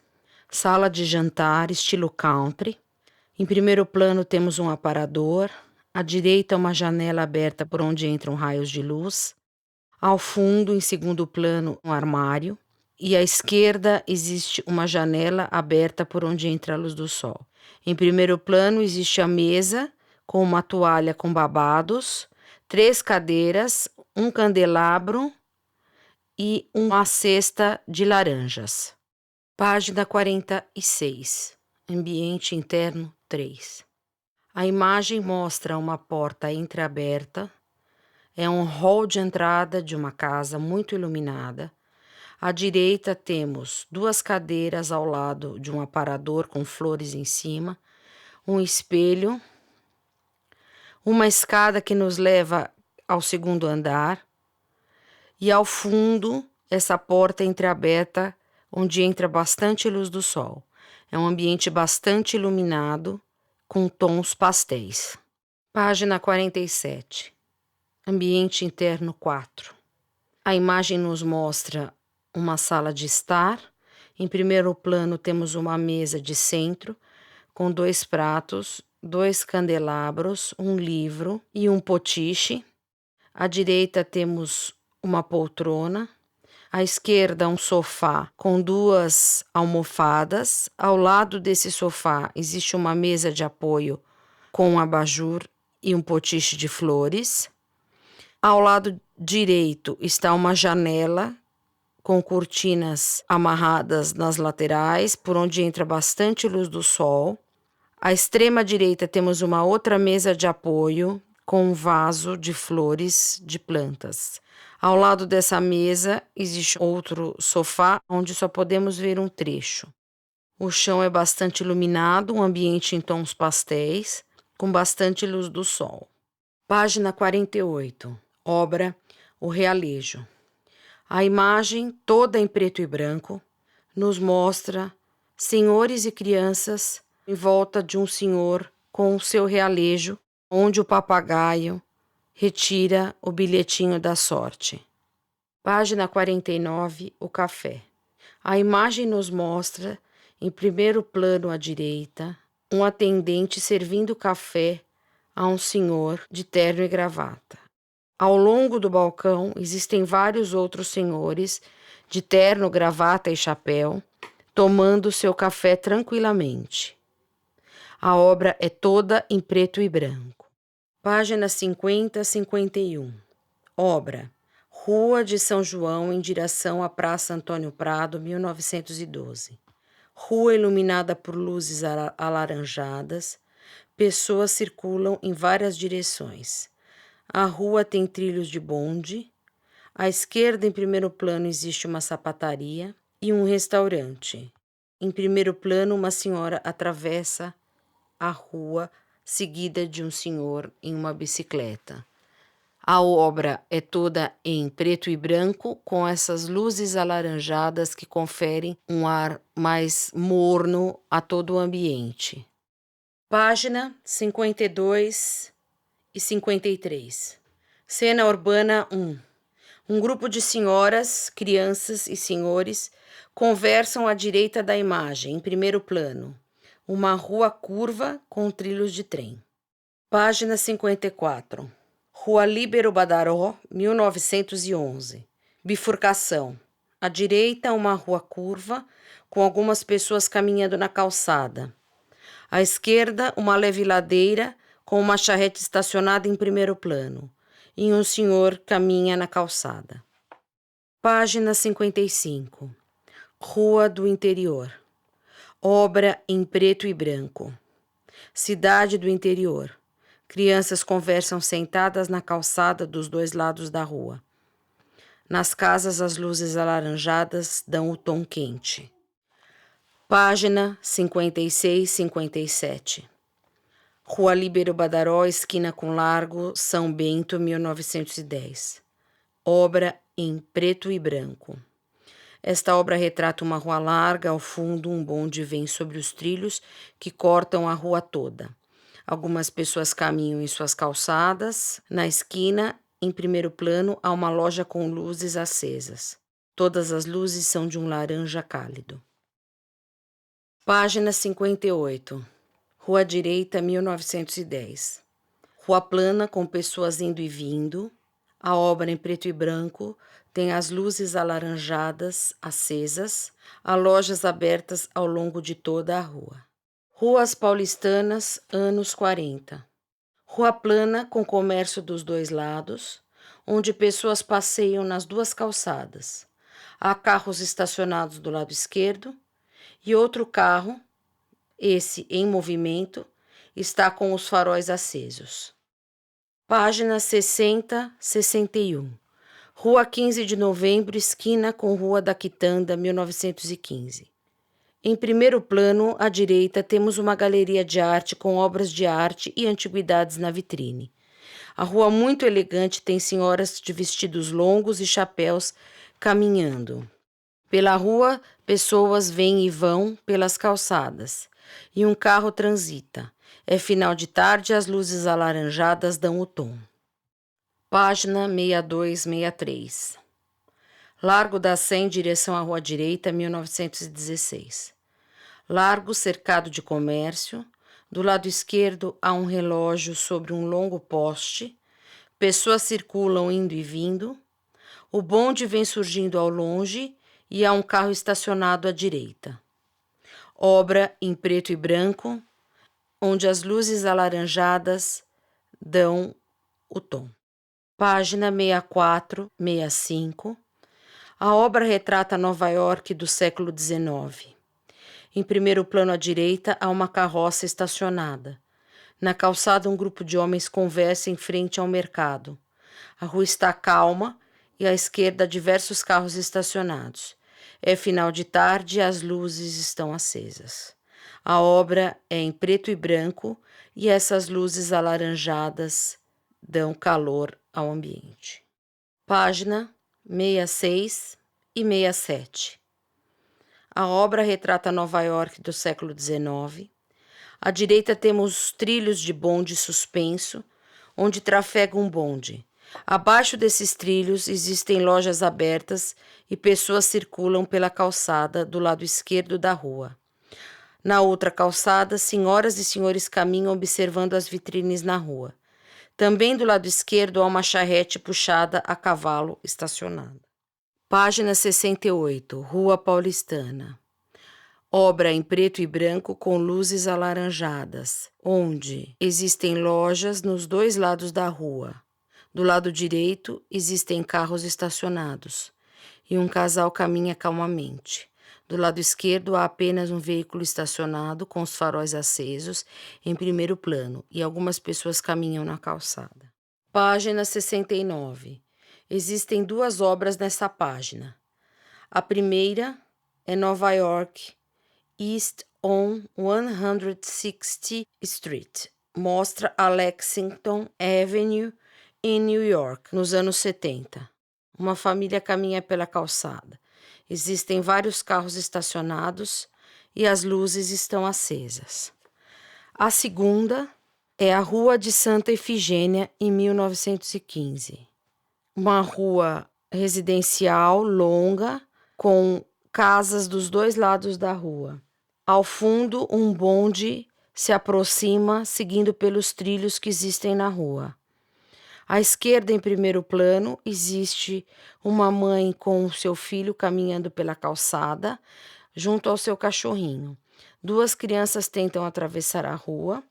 Sala de jantar, estilo country. Em primeiro plano temos um aparador, à direita uma janela aberta por onde entram raios de luz, ao fundo, em segundo plano, um armário, e à esquerda existe uma janela aberta por onde entra a luz do sol. Em primeiro plano existe a mesa com uma toalha com babados, 3 cadeiras, um candelabro e uma cesta de laranjas. Página 46. Ambiente interno 3. A imagem mostra uma porta entreaberta. É um hall de entrada de uma casa muito iluminada. À direita temos 2 cadeiras ao lado de um aparador com flores em cima, um espelho, uma escada que nos leva ao segundo andar e ao fundo essa porta entreaberta onde entra bastante luz do sol. É um ambiente bastante iluminado, com tons pastéis. Página 47. Ambiente interno 4. A imagem nos mostra uma sala de estar. Em primeiro plano temos uma mesa de centro, com 2 pratos, 2 candelabros, um livro e um potiche. À direita temos uma poltrona. À esquerda, um sofá com 2 almofadas. Ao lado desse sofá existe uma mesa de apoio com um abajur e um potiche de flores. Ao lado direito está uma janela com cortinas amarradas nas laterais, por onde entra bastante luz do sol. À extrema direita temos uma outra mesa de apoio com um vaso de flores de plantas. Ao lado dessa mesa existe outro sofá onde só podemos ver um trecho. O chão é bastante iluminado, um ambiente em tons pastéis, com bastante luz do sol. Página 48. Obra O Realejo. A imagem, toda em preto e branco, nos mostra senhores e crianças em volta de um senhor com o seu realejo, onde o papagaio retira o bilhetinho da sorte. Página 49, o café. A imagem nos mostra, em primeiro plano à direita, um atendente servindo café a um senhor de terno e gravata. Ao longo do balcão existem vários outros senhores de terno, gravata e chapéu, tomando seu café tranquilamente. A obra é toda em preto e branco. Página 50 a 51. Obra Rua de São João em direção à Praça Antônio Prado, 1912. Rua iluminada por luzes alaranjadas. Pessoas circulam em várias direções. A rua tem trilhos de bonde. À esquerda, em primeiro plano, existe uma sapataria e um restaurante. Em primeiro plano, uma senhora atravessa a rua, seguida de um senhor em uma bicicleta. A obra é toda em preto e branco, com essas luzes alaranjadas que conferem um ar mais morno a todo o ambiente. Página 52 e 53. Cena urbana 1. Um grupo de senhoras, crianças e senhores conversam à direita da imagem, em primeiro plano. Uma rua curva com trilhos de trem. Página 54. Rua Líbero Badaró, 1911. Bifurcação. À direita, uma rua curva, com algumas pessoas caminhando na calçada. À esquerda, uma leve ladeira, com uma charrete estacionada em primeiro plano. E um senhor caminha na calçada. Página 55. Rua do Interior. Obra em preto e branco. Cidade do interior. Crianças conversam sentadas na calçada dos 2 lados da rua. Nas casas, as luzes alaranjadas dão o tom quente. Página 56, 57. Rua Líbero Badaró, esquina com Largo São Bento, 1910. Obra em preto e branco. Esta obra retrata uma rua larga, ao fundo um bonde vem sobre os trilhos que cortam a rua toda. Algumas pessoas caminham em suas calçadas. Na esquina, em primeiro plano, há uma loja com luzes acesas. Todas as luzes são de um laranja cálido. Página 58. Rua Direita, 1910. Rua plana com pessoas indo e vindo. A obra em preto e branco tem as luzes alaranjadas acesas. Há lojas abertas ao longo de toda a rua. Ruas paulistanas, anos 40. Rua plana com comércio dos 2 lados, onde pessoas passeiam nas 2 calçadas. Há carros estacionados do lado esquerdo e outro carro, esse em movimento, está com os faróis acesos. Página 60, 61. Rua 15 de Novembro, esquina com Rua da Quitanda, 1915. Em primeiro plano, à direita, temos uma galeria de arte com obras de arte e antiguidades na vitrine. A rua, muito elegante, tem senhoras de vestidos longos e chapéus caminhando. Pela rua, pessoas vêm e vão pelas calçadas, e um carro transita. É final de tarde e as luzes alaranjadas dão o tom. Página 62, 63. Largo da Sé em direção à Rua Direita, 1916. Largo cercado de comércio. Do lado esquerdo há um relógio sobre um longo poste. Pessoas circulam indo e vindo. O bonde vem surgindo ao longe e há um carro estacionado à direita. Obra em preto e branco, onde as luzes alaranjadas dão o tom. Página 64, 65. A obra retrata Nova York do século XIX. Em primeiro plano à direita há uma carroça estacionada. Na calçada, um grupo de homens conversa em frente ao mercado. A rua está calma e à esquerda diversos carros estacionados. É final de tarde e as luzes estão acesas. A obra é em preto e branco e essas luzes alaranjadas dão calor ao ambiente. Página 66 e 67. A obra retrata Nova York do século XIX. À direita temos trilhos de bonde suspenso, onde trafega um bonde. Abaixo desses trilhos existem lojas abertas e pessoas circulam pela calçada do lado esquerdo da rua. Na outra calçada, senhoras e senhores caminham observando as vitrines na rua. Também do lado esquerdo há uma charrete puxada a cavalo estacionada. Página 68, Rua Paulistana. Obra em preto e branco com luzes alaranjadas, onde existem lojas nos dois lados da rua. Do lado direito existem carros estacionados e um casal caminha calmamente. Do lado esquerdo há apenas um veículo estacionado com os faróis acesos em primeiro plano e algumas pessoas caminham na calçada. Página 69. Existem duas obras nessa página. A primeira é Nova York, East on 160th Street. Mostra a Lexington Avenue em New York, nos anos 70. Uma família caminha pela calçada. Existem vários carros estacionados e as luzes estão acesas. A segunda é a Rua de Santa Efigênia, em 1915. Uma rua residencial longa, com casas dos dois lados da rua. Ao fundo, um bonde se aproxima, seguindo pelos trilhos que existem na rua. À esquerda, em primeiro plano, existe uma mãe com o seu filho caminhando pela calçada, junto ao seu cachorrinho. Duas crianças tentam atravessar a rua.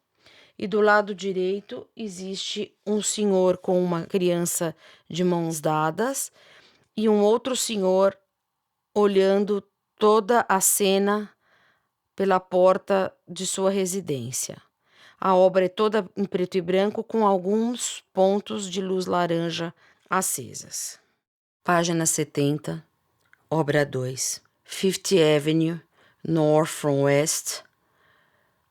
E do lado direito existe um senhor com uma criança de mãos dadas e um outro senhor olhando toda a cena pela porta de sua residência. A obra é toda em preto e branco com alguns pontos de luz laranja acesas. Página 70, obra 2. Fifth Avenue, North from West,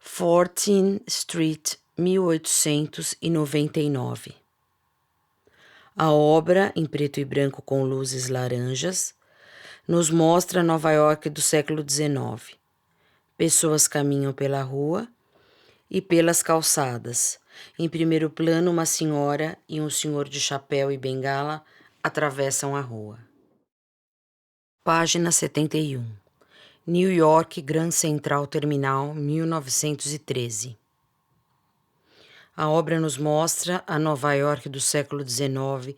14th Street, 1899. A obra, em preto e branco com luzes laranjas, nos mostra Nova York do século XIX. Pessoas caminham pela rua e pelas calçadas. Em primeiro plano, uma senhora e um senhor de chapéu e bengala atravessam a rua. Página 71. New York Grand Central Terminal, 1913. A obra nos mostra a Nova York do século XIX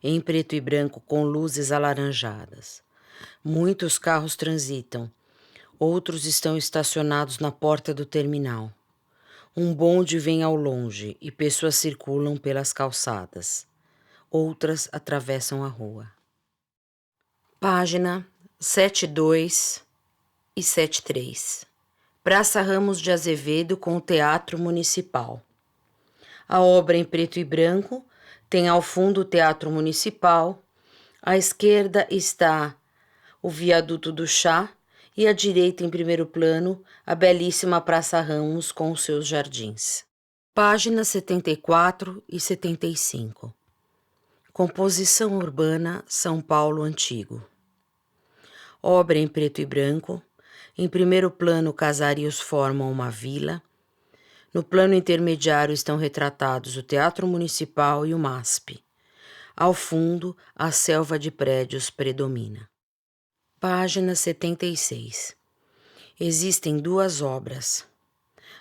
em preto e branco com luzes alaranjadas. Muitos carros transitam. Outros estão estacionados na porta do terminal. Um bonde vem ao longe e pessoas circulam pelas calçadas. Outras atravessam a rua. Página 72 e 73. Praça Ramos de Azevedo com o Teatro Municipal. A obra em preto e branco tem ao fundo o Teatro Municipal. À esquerda está o Viaduto do Chá e à direita, em primeiro plano, a belíssima Praça Ramos com os seus jardins. Páginas 74 e 75. Composição urbana São Paulo Antigo. Obra em preto e branco. Em primeiro plano, casários formam uma vila. No plano intermediário estão retratados o Teatro Municipal e o MASP. Ao fundo, a selva de prédios predomina. Página 76. Existem duas obras.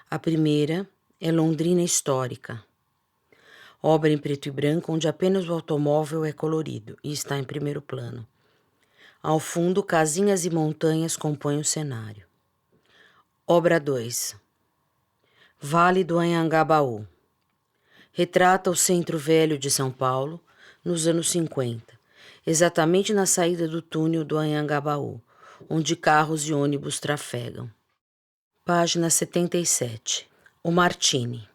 A primeira é Londrina Histórica, obra em preto e branco onde apenas o automóvel é colorido e está em primeiro plano. Ao fundo, casinhas e montanhas compõem o cenário. Obra 2. Vale do Anhangabaú. Retrata o centro velho de São Paulo nos anos 50, exatamente na saída do túnel do Anhangabaú, onde carros e ônibus trafegam. Página 77. O Martini.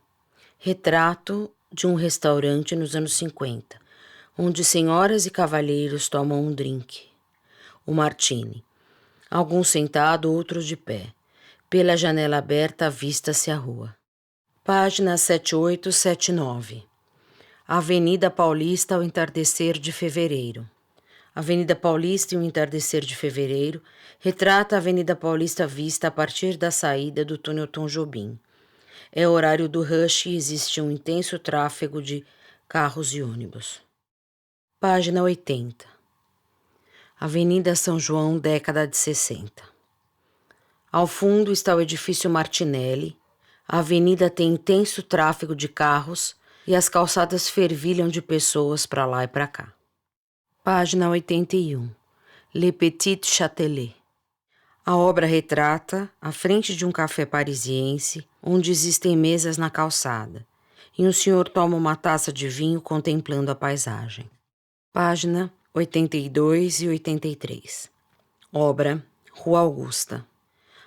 Retrato de um restaurante nos anos 50, onde senhoras e cavalheiros tomam um drink. O Martini. Alguns sentados, outros de pé. Pela janela aberta, vista-se a rua. Página 7879. Avenida Paulista ao entardecer de fevereiro. Avenida Paulista e o entardecer de fevereiro retrata a Avenida Paulista vista a partir da saída do túnel Tom Jobim. É horário do rush e existe um intenso tráfego de carros e ônibus. Página 80. Avenida São João, década de 60. Ao fundo está o edifício Martinelli. A avenida tem intenso tráfego de carros e as calçadas fervilham de pessoas para lá e para cá. Página 81. Le Petit Châtelet. A obra retrata a frente de um café parisiense, onde existem mesas na calçada, e um senhor toma uma taça de vinho contemplando a paisagem. Página 82 e 83. Obra Rua Augusta.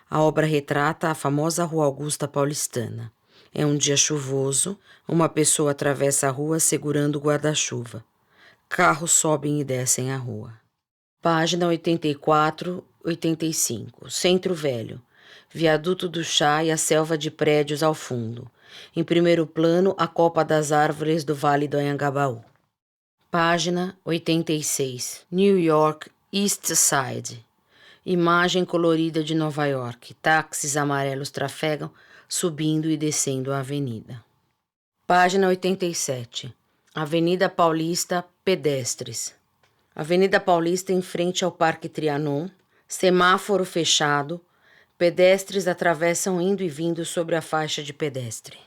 A obra retrata a famosa Rua Augusta paulistana. É um dia chuvoso, uma pessoa atravessa a rua segurando o guarda-chuva. Carros sobem e descem a rua. Página 84, 85. Centro Velho. Viaduto do Chá e a selva de prédios ao fundo. Em primeiro plano, a copa das árvores do Vale do Anhangabaú. Página 86. New York, East Side. Imagem colorida de Nova York. Táxis amarelos trafegam, subindo e descendo a avenida. Página 87. Avenida Paulista, pedestres. Avenida Paulista em frente ao Parque Trianon, semáforo fechado, pedestres atravessam indo e vindo sobre a faixa de pedestre.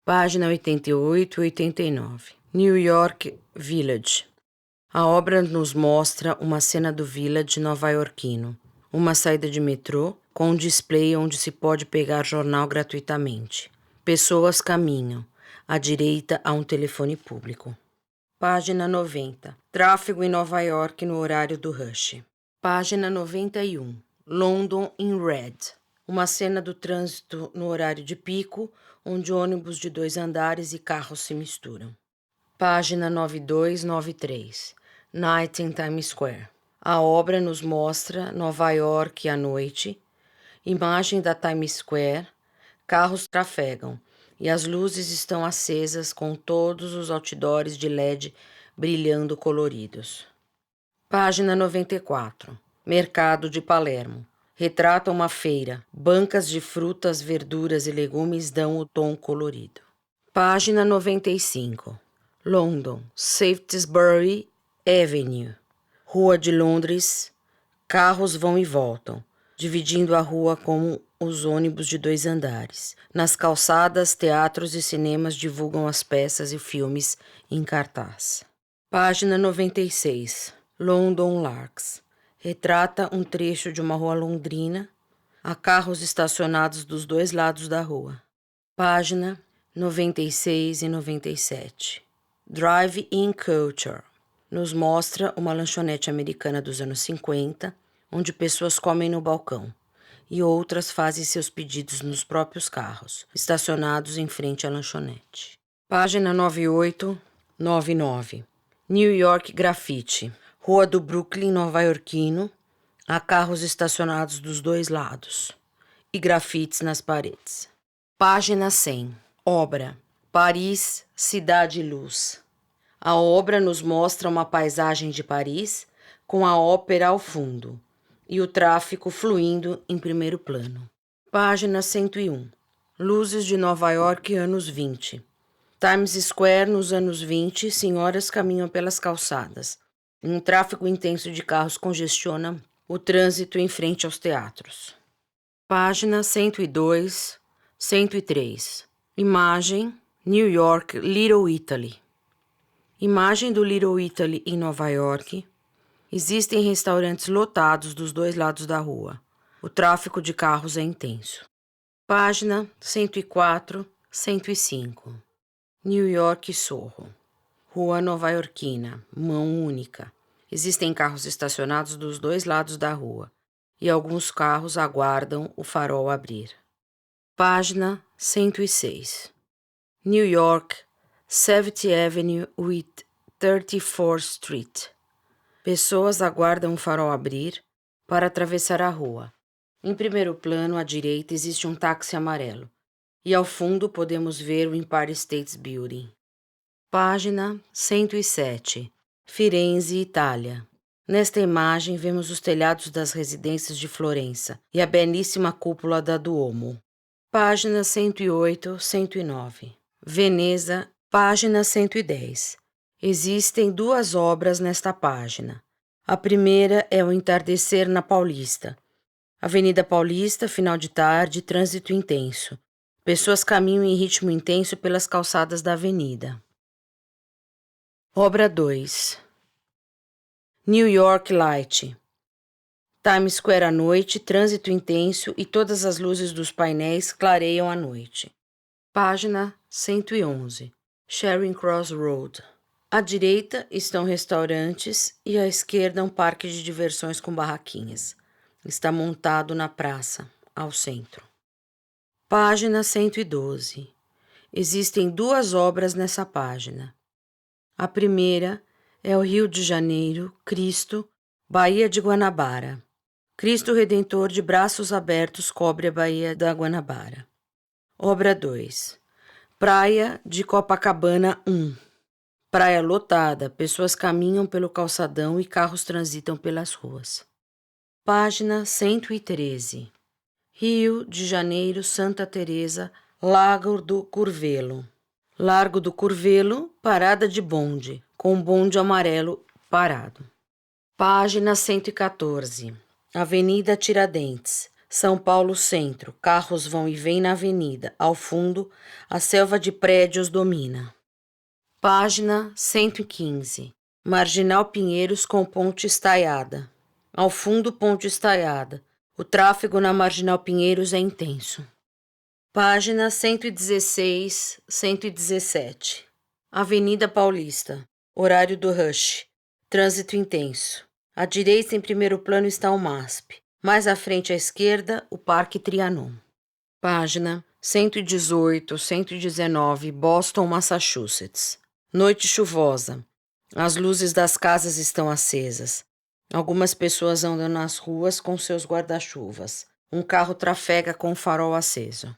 Página 88 e 89. New York Village. A obra nos mostra uma cena do Village nova-iorquino, uma saída de metrô com um display onde se pode pegar jornal gratuitamente. Pessoas caminham. À direita há um telefone público. Página 90. Tráfego em Nova York no horário do rush. Página 91. London in Red. Uma cena do trânsito no horário de pico, onde ônibus de 2 andares e carros se misturam. Página 92, 93. Night in Times Square. A obra nos mostra Nova York à noite, imagem da Times Square, carros trafegam e as luzes estão acesas com todos os outdoors de LED brilhando coloridos. Página 94. Mercado de Palermo. Retrata uma feira. Bancas de frutas, verduras e legumes dão o tom colorido. Página 95. London, Shaftesbury Avenue. Rua de Londres. Carros vão e voltam, dividindo a rua como os ônibus de 2 andares. Nas calçadas, teatros e cinemas divulgam as peças e filmes em cartaz. Página 96. London Larks. Retrata um trecho de uma rua londrina. Há carros estacionados dos 2 lados da rua. Página 96 e 97. Drive-in Culture. Nos mostra uma lanchonete americana dos anos 50, onde pessoas comem no balcão e outras fazem seus pedidos nos próprios carros, estacionados em frente à lanchonete. Página 98, 99. New York Graffiti. Rua do Brooklyn, nova-iorquino. Há carros estacionados dos 2 lados e grafites nas paredes. Página 100. Obra. Paris, Cidade e Luz. A obra nos mostra uma paisagem de Paris com a ópera ao fundo e o tráfico fluindo em primeiro plano. Página 101. Luzes de Nova York, anos 20. Times Square, nos anos 20, senhoras caminham pelas calçadas. Um tráfego intenso de carros congestiona o trânsito em frente aos teatros. Página 102, 103. Imagem, New York, Little Italy. Imagem do Little Italy em Nova York. Existem restaurantes lotados dos dois lados da rua. O tráfego de carros é intenso. Página 104, 105. New York, Sorro. Rua nova-iorquina, mão única. Existem carros estacionados dos dois lados da rua e alguns carros aguardam o farol abrir. Página 106. New York, 7th Avenue with 34th Street. Pessoas aguardam o farol abrir para atravessar a rua. Em primeiro plano, à direita, existe um táxi amarelo e ao fundo podemos ver o Empire State Building. Página 107. Firenze, Itália. Nesta imagem vemos os telhados das residências de Florença e a belíssima cúpula da Duomo. Página 108, 109. Veneza, página 110. Existem duas obras nesta página. A primeira é o entardecer na Paulista. Avenida Paulista, final de tarde, trânsito intenso. Pessoas caminham em ritmo intenso pelas calçadas da avenida. Obra 2. New York Light. Times Square à noite, trânsito intenso e todas as luzes dos painéis clareiam a noite. Página 111. Charing Cross Road. À direita estão restaurantes e à esquerda um parque de diversões com barraquinhas. Está montado na praça, ao centro. Página 112. Existem duas obras nessa página. A primeira é o Rio de Janeiro, Cristo, Baía de Guanabara. Cristo Redentor de braços abertos cobre a Baía da Guanabara. Obra 2. Praia de Copacabana 1. Praia lotada, pessoas caminham pelo calçadão e carros transitam pelas ruas. Página 113. Rio de Janeiro, Santa Teresa, Largo do Curvelo. Largo do Curvelo, parada de bonde, com bonde amarelo parado. Página 114. Avenida Tiradentes, São Paulo Centro. Carros vão e vêm na avenida. Ao fundo, a selva de prédios domina. Página 115. Marginal Pinheiros com ponte estaiada. Ao fundo, ponte estaiada. O tráfego na Marginal Pinheiros é intenso. Página 116, 117. Avenida Paulista. Horário do rush. Trânsito intenso. À direita, em primeiro plano, está o MASP. Mais à frente, à esquerda, o Parque Trianon. Página 118, 119. Boston, Massachusetts. Noite chuvosa. As luzes das casas estão acesas. Algumas pessoas andam nas ruas com seus guarda-chuvas. Um carro trafega com o farol aceso.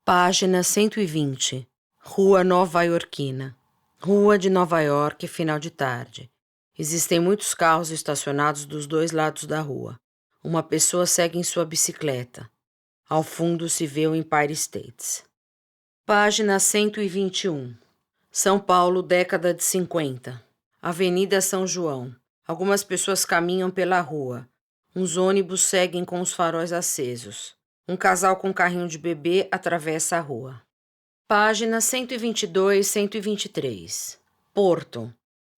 Página 120. Rua Nova-Iorquina. Rua de Nova York, final de tarde. Existem muitos carros estacionados dos dois lados da rua. Uma pessoa segue em sua bicicleta. Ao fundo se vê o Empire State. Página 121. São Paulo, década de 50. Avenida São João. Algumas pessoas caminham pela rua. Uns ônibus seguem com os faróis acesos. Um casal com carrinho de bebê atravessa a rua. Página 122, 123. Porto,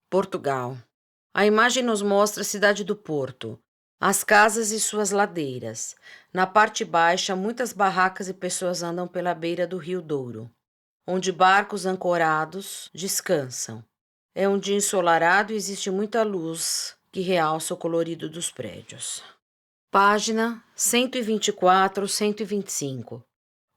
Portugal. A imagem nos mostra a cidade do Porto, as casas e suas ladeiras. Na parte baixa, muitas barracas e pessoas andam pela beira do Rio Douro, onde barcos ancorados descansam. É um dia ensolarado e existe muita luz que realça o colorido dos prédios. Página 124, 125.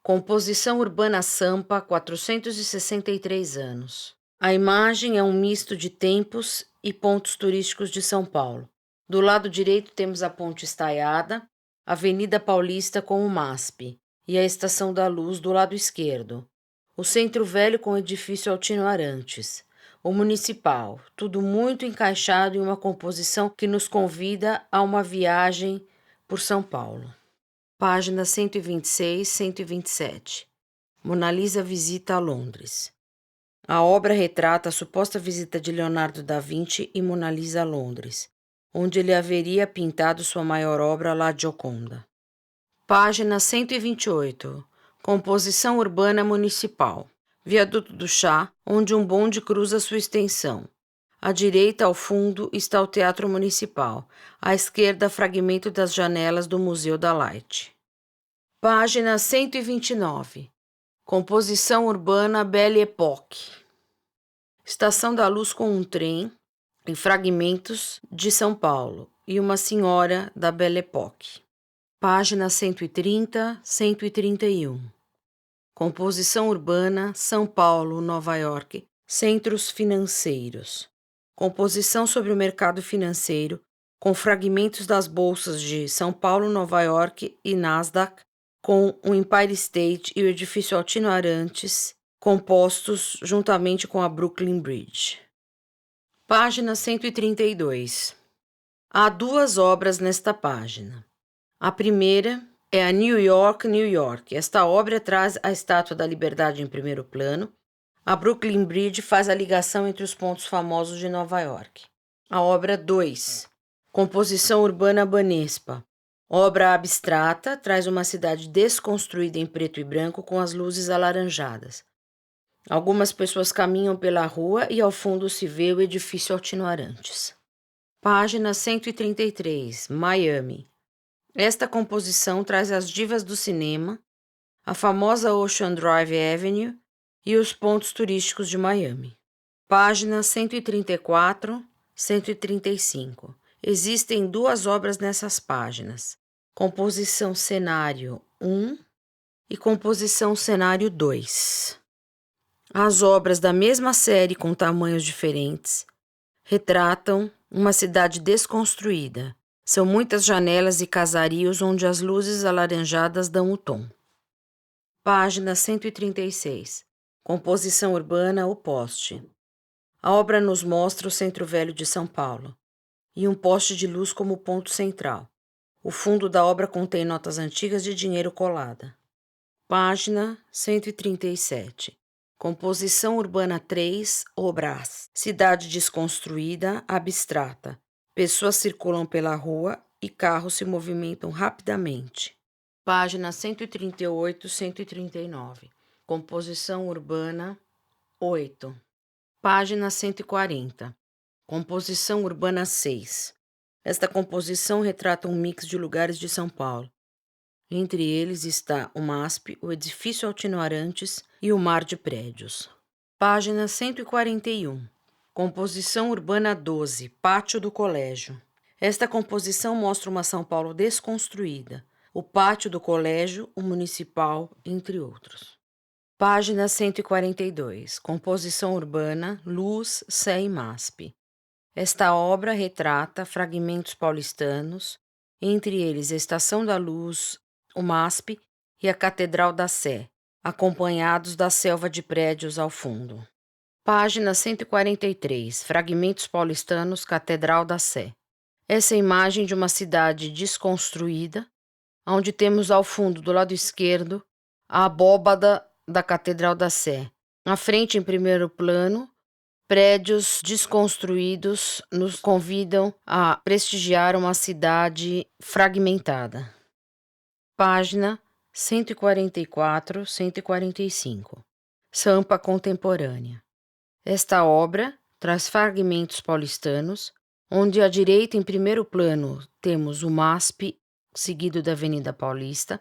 Composição Urbana Sampa, 463 anos. A imagem é um misto de tempos e pontos turísticos de São Paulo. Do lado direito temos a Ponte Estaiada, Avenida Paulista com o MASP e a Estação da Luz do lado esquerdo. O Centro Velho com o edifício Altino Arantes. O Municipal, tudo muito encaixado em uma composição que nos convida a uma viagem por São Paulo. Página 126, 127. Mona Lisa visita a Londres. A obra retrata a suposta visita de Leonardo da Vinci e Mona Lisa a Londres, onde ele haveria pintado sua maior obra, La Gioconda. Página 128. Composição urbana municipal. Viaduto do Chá, onde um bonde cruza sua extensão. À direita, ao fundo, está o Teatro Municipal. À esquerda, fragmento das janelas do Museu da Light. Página 129. Composição urbana Belle Époque. Estação da Luz com um trem e fragmentos de São Paulo e uma senhora da Belle Époque. Página 130, 131. Composição urbana São Paulo, Nova York, centros financeiros. Composição sobre o mercado financeiro com fragmentos das bolsas de São Paulo, Nova York e Nasdaq, com o Empire State e o edifício Altino Arantes, compostos juntamente com a Brooklyn Bridge. Página 132. Há duas obras nesta página. A primeira é a New York, New York. Esta obra traz a Estátua da Liberdade em primeiro plano. A Brooklyn Bridge faz a ligação entre os pontos famosos de Nova York. A obra 2, Composição Urbana Banespa. Obra abstrata, traz uma cidade desconstruída em preto e branco com as luzes alaranjadas. Algumas pessoas caminham pela rua e ao fundo se vê o edifício Altino Arantes. Página 133, Miami. Esta composição traz as divas do cinema, a famosa Ocean Drive Avenue e os pontos turísticos de Miami. Página 134, 135. Existem duas obras nessas páginas: Composição Cenário 1 e Composição Cenário 2. As obras da mesma série com tamanhos diferentes retratam uma cidade desconstruída. São muitas janelas e casarios onde as luzes alaranjadas dão o tom. Página 136. Composição urbana O Poste. A obra nos mostra o Centro Velho de São Paulo e um poste de luz como ponto central. O fundo da obra contém notas antigas de dinheiro colada. Página 137. Composição urbana 3, O Brás. Cidade desconstruída, abstrata. Pessoas circulam pela rua e carros se movimentam rapidamente. Página 138, 139. Composição urbana 8. Página 140. Composição urbana 6. Esta composição retrata um mix de lugares de São Paulo. Entre eles está o MASP, o edifício Altino Arantes e o mar de prédios. Página 141. Composição urbana 12, Pátio do Colégio. Esta composição mostra uma São Paulo desconstruída, o pátio do colégio, o municipal, entre outros. Página 142. Composição urbana, Luz, Sé e MASP. Esta obra retrata fragmentos paulistanos, entre eles a Estação da Luz, o MASP e a Catedral da Sé, acompanhados da selva de prédios ao fundo. Página 143. Fragmentos paulistanos, Catedral da Sé. Essa é a imagem de uma cidade desconstruída, onde temos ao fundo, do lado esquerdo, a abóbada da Catedral da Sé. À frente, em primeiro plano, prédios desconstruídos nos convidam a prestigiar uma cidade fragmentada. Página 144, 145. Sampa contemporânea. Esta obra traz fragmentos paulistanos, onde à direita, em primeiro plano, temos o MASP, seguido da Avenida Paulista.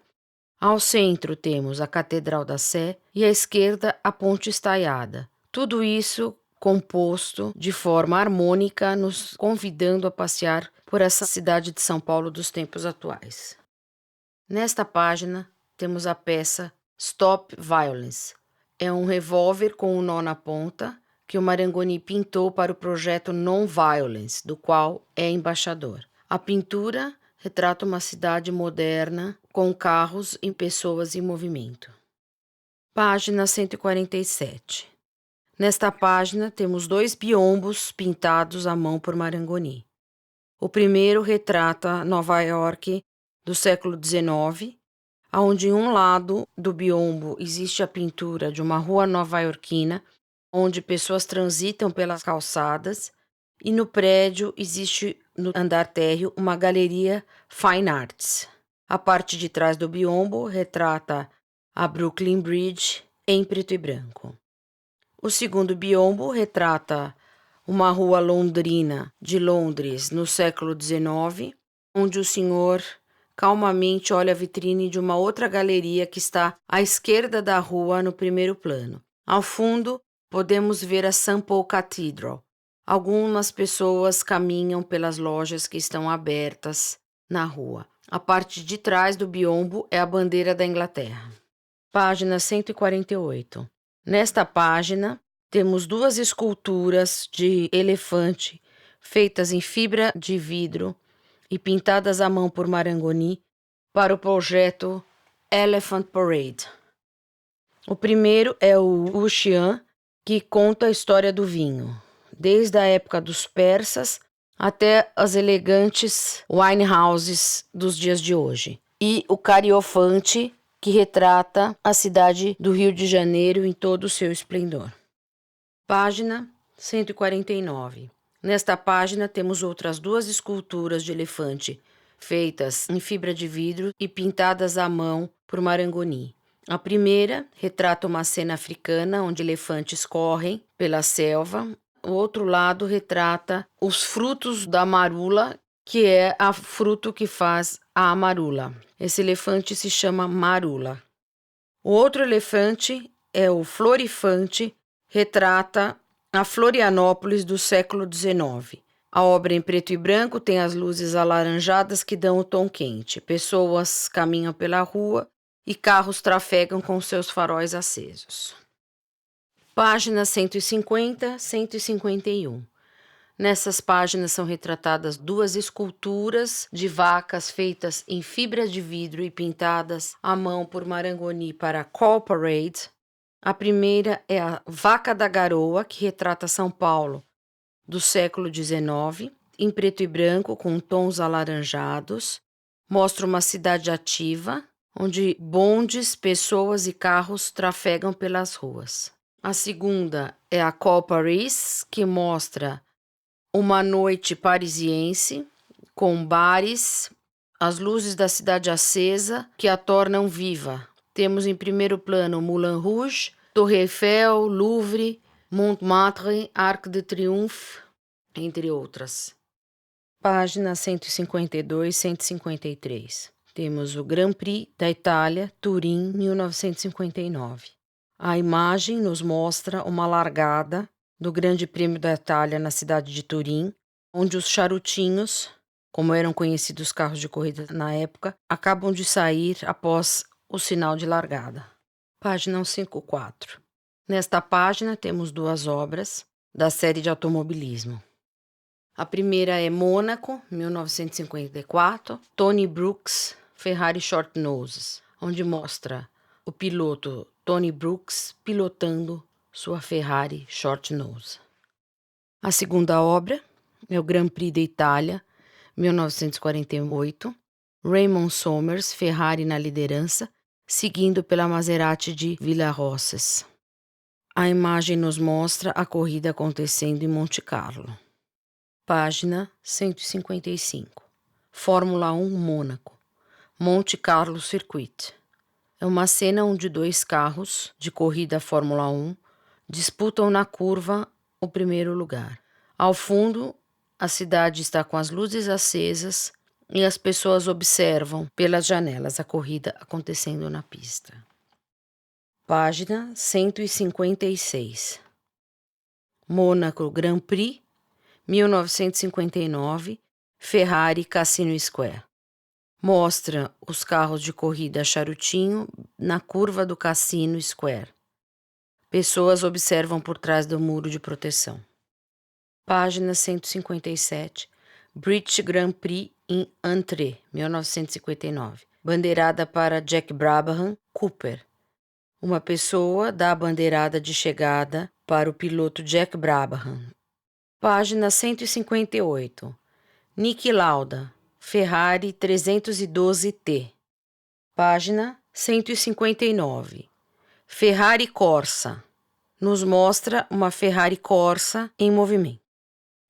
Ao centro temos a Catedral da Sé e à esquerda a Ponte Estaiada. Tudo isso composto de forma harmônica, nos convidando a passear por essa cidade de São Paulo dos tempos atuais. Nesta página temos a peça Stop Violence. É um revólver com um nó na ponta que o Marangoni pintou para o projeto Non-Violence, do qual é embaixador. A pintura retrata uma cidade moderna com carros e pessoas em movimento. Página 147. Nesta página temos dois biombos pintados à mão por Marangoni. O primeiro retrata Nova York do século XIX, onde em um lado do biombo existe a pintura de uma rua nova-iorquina, onde pessoas transitam pelas calçadas, e no prédio existe, no andar térreo, uma galeria Fine Arts. A parte de trás do biombo retrata a Brooklyn Bridge em preto e branco. O segundo biombo retrata uma rua londrina de Londres no século XIX, onde o senhor calmamente olha a vitrine de uma outra galeria que está à esquerda da rua no primeiro plano. Ao fundo, podemos ver a St. Paul Cathedral. Algumas pessoas caminham pelas lojas que estão abertas na rua. A parte de trás do biombo é a bandeira da Inglaterra. Página 148. Nesta página, temos duas esculturas de elefante feitas em fibra de vidro e pintadas à mão por Marangoni para o projeto Elephant Parade. O primeiro é o Wuxian, que conta a história do vinho, desde a época dos persas até as elegantes wine houses dos dias de hoje. E o Cariofante, que retrata a cidade do Rio de Janeiro em todo o seu esplendor. Página 149. Nesta página temos outras duas esculturas de elefante feitas em fibra de vidro e pintadas à mão por Marangoni. A primeira retrata uma cena africana onde elefantes correm pela selva. O outro lado retrata os frutos da marula, que é a fruto que faz a amarula. Esse elefante se chama marula. O outro elefante é o Florifante, retrata a Florianópolis do século XIX. A obra em preto e branco tem as luzes alaranjadas que dão o tom quente. Pessoas caminham pela rua e carros trafegam com seus faróis acesos. Páginas 150, 151. Nessas páginas são retratadas duas esculturas de vacas feitas em fibra de vidro e pintadas à mão por Marangoni para a Call Parade. A primeira é a Vaca da Garoa, que retrata São Paulo do século XIX, em preto e branco com tons alaranjados. Mostra uma cidade ativa, onde bondes, pessoas e carros trafegam pelas ruas. A segunda é a Call Paris, que mostra uma noite parisiense, com bares, as luzes da cidade acesa que a tornam viva. Temos em primeiro plano Moulin Rouge, Torre Eiffel, Louvre, Montmartre, Arc de Triomphe, entre outras. Página 152, 153. Temos o Grand Prix da Itália, Turim, 1959. A imagem nos mostra uma largada do Grande Prêmio da Itália na cidade de Turim, onde os charutinhos, como eram conhecidos os carros de corrida na época, acabam de sair após o sinal de largada. Página 154. Nesta página temos duas obras da série de automobilismo. A primeira é Mônaco, 1954, Tony Brooks, Ferrari Short Noses, onde mostra o piloto Tony Brooks pilotando sua Ferrari Short Nose. A segunda obra é o Grand Prix da Itália, 1948, Raymond Somers, Ferrari na liderança, seguindo pela Maserati de Villarrosses. A imagem nos mostra a corrida acontecendo em Monte Carlo. Página 155. Fórmula 1 Mônaco, Monte Carlo Circuit. É uma cena onde dois carros de corrida Fórmula 1 disputam na curva o primeiro lugar. Ao fundo, a cidade está com as luzes acesas e as pessoas observam pelas janelas a corrida acontecendo na pista. Página 156. Mônaco Grand Prix, 1959, Ferrari Cassino Square. Mostra os carros de corrida charutinho na curva do Cassino Square. Pessoas observam por trás do muro de proteção. Página 157. British Grand Prix em Entrée, 1959. Bandeirada para Jack Brabham Cooper. Uma pessoa dá a bandeirada de chegada para o piloto Jack Brabham. Página 158. Niki Lauda, Ferrari 312T. Página 159. Ferrari Corsa. Nos mostra uma Ferrari Corsa em movimento.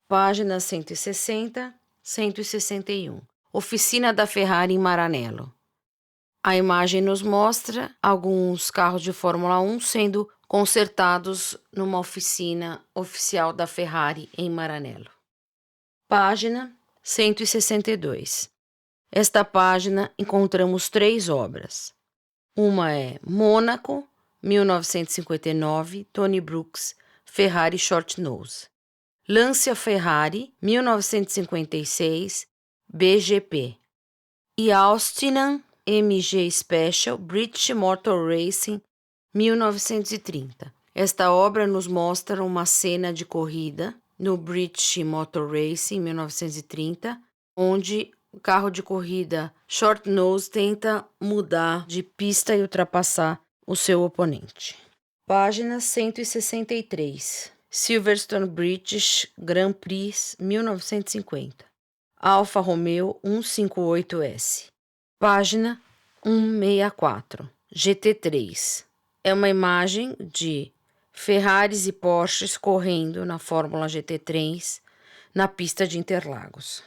Página 160, 161. Oficina da Ferrari em Maranello. A imagem nos mostra alguns carros de Fórmula 1 sendo consertados numa oficina oficial da Ferrari em Maranello. Página 162. Esta página encontramos 3 obras. Uma é Mônaco, 1959, Tony Brooks, Ferrari Short Nose. Lancia Ferrari, 1956, BGP. E Austin MG Special, British Motor Racing, 1930. Esta obra nos mostra uma cena de corrida no British Motor Racing, 1930, onde o carro de corrida Short Nose tenta mudar de pista e ultrapassar o seu oponente. Página 163. Silverstone British Grand Prix 1950. Alfa Romeo 158S. Página 164. GT3. É uma imagem de Ferraris e Porsches correndo na Fórmula GT3 na pista de Interlagos.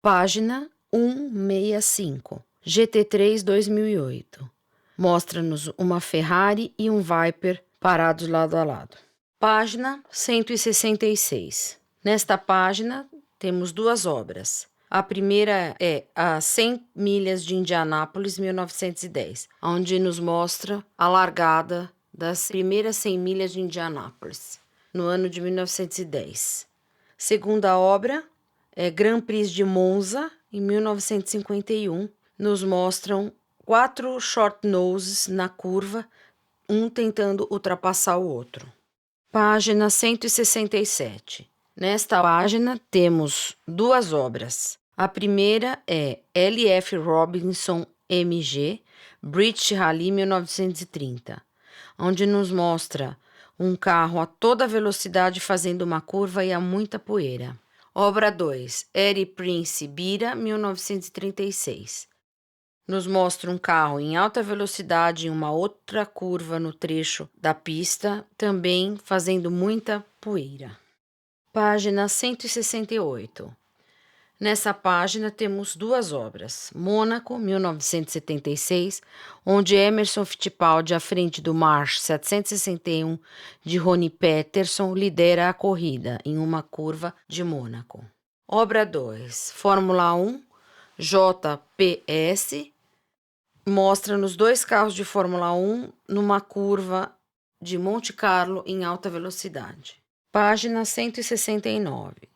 Página 165. GT3 2008. Mostra-nos uma Ferrari e um Viper parados lado a lado. Página 166. Nesta página temos 2 obras. A primeira é a 100 milhas de Indianápolis, 1910, onde nos mostra a largada das primeiras 100 milhas de Indianápolis, no ano de 1910. Segunda obra é Grand Prix de Monza, em 1951. Nos mostram 4 short noses na curva, um tentando ultrapassar o outro. Página 167. Nesta página temos 2 obras. A primeira é LF Robinson MG, British Rally 1930, onde nos mostra um carro a toda velocidade fazendo uma curva e a muita poeira. Obra 2, Eddie Prince Bira 1936. Nos mostra um carro em alta velocidade em uma outra curva no trecho da pista, também fazendo muita poeira. Página 168. Nessa página temos 2 obras. Mônaco, 1976, onde Emerson Fittipaldi, à frente do March 761 de Ronnie Peterson, lidera a corrida em uma curva de Mônaco. Obra 2, Fórmula 1, JPS, mostra-nos 2 carros de Fórmula 1 numa curva de Monte Carlo em alta velocidade. Página 169.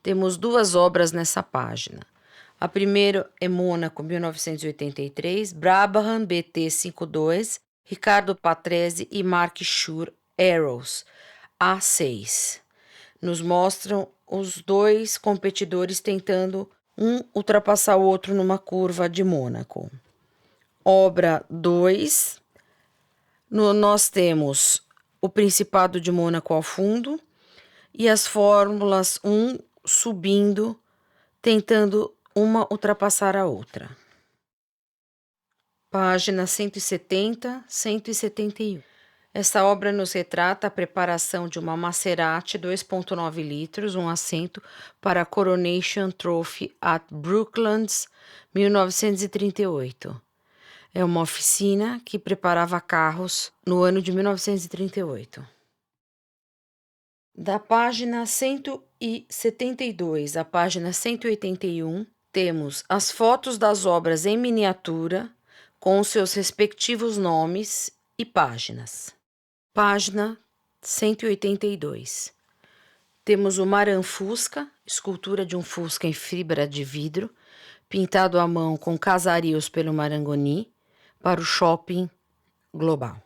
Temos 2 obras nessa página. A primeira é Mônaco, 1983, Brabham BT52, Ricardo Patrese e Mark Schur Arrows A6. Nos mostram os 2 competidores tentando um ultrapassar o outro numa curva de Mônaco. Obra 2, nós temos o Principado de Mônaco ao fundo e as Fórmulas 1 subindo, tentando uma ultrapassar a outra. Página 170, 171. Essa obra nos retrata a preparação de uma Maserati 2.9 litros, um assento para a Coronation Trophy at Brooklands, 1938. É uma oficina que preparava carros no ano de 1938. Da página 172 à página 181, temos as fotos das obras em miniatura, com seus respectivos nomes e páginas. Página 182. Temos o Maran Fusca, escultura de um Fusca em fibra de vidro, pintado à mão com casarios pelo Marangoni, para o Shopping Global.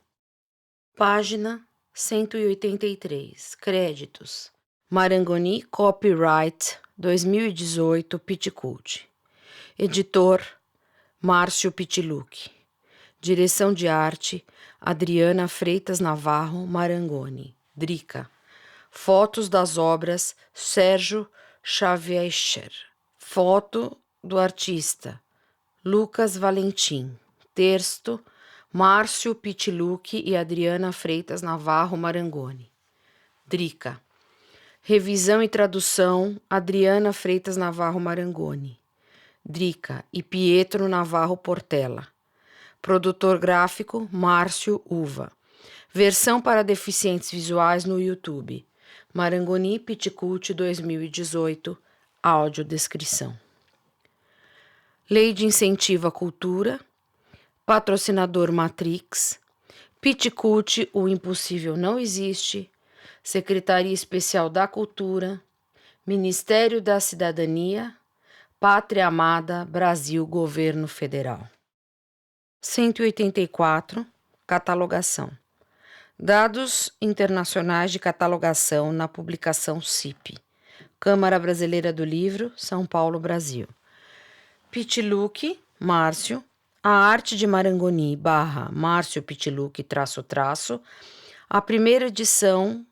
Página 183. Créditos. Marangoni Copyright 2018 Piticult. Editor Márcio Pittiluck. Direção de arte Adriana Freitas Navarro Marangoni. Drica. Fotos das obras Sérgio Xavier. Foto do artista Lucas Valentim. Texto Márcio Pittiluck e Adriana Freitas Navarro Marangoni. Drica. Revisão e tradução Adriana Freitas Navarro Marangoni. Drica e Pietro Navarro Portela. Produtor gráfico, Márcio Uva. Versão para deficientes visuais no YouTube. Marangoni Piticult 2018. Audiodescrição. Lei de Incentivo à Cultura. Patrocinador Matrix. Piticult, o impossível não existe. Secretaria Especial da Cultura. Ministério da Cidadania. Pátria Amada, Brasil, Governo Federal. 184. Catalogação. Dados internacionais de catalogação na publicação CIP. Câmara Brasileira do Livro, São Paulo, Brasil. Pichiluk, Márcio. A Arte de Marangoni, Márcio Pichiluk, a primeira edição,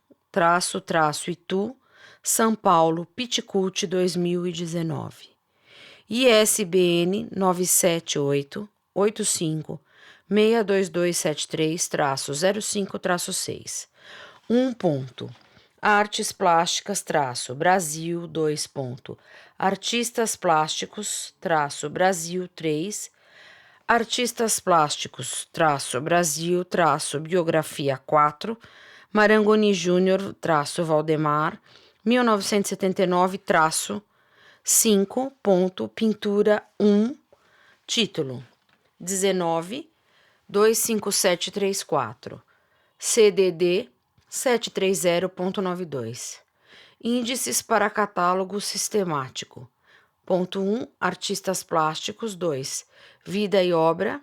Itu, São Paulo, Piticult 2019. ISBN 978-85-62273-05-6. 1. Artes plásticas, Brasil, 2. Artistas plásticos, Brasil, 3. Artistas plásticos, Brasil, biografia 4. Marangoni Júnior, Valdemar, 1979, 5. Pintura 1. Título 19 25734. CDD 730.92. Índices para catálogo sistemático. Ponto 1. Artistas plásticos. 2. Vida e obra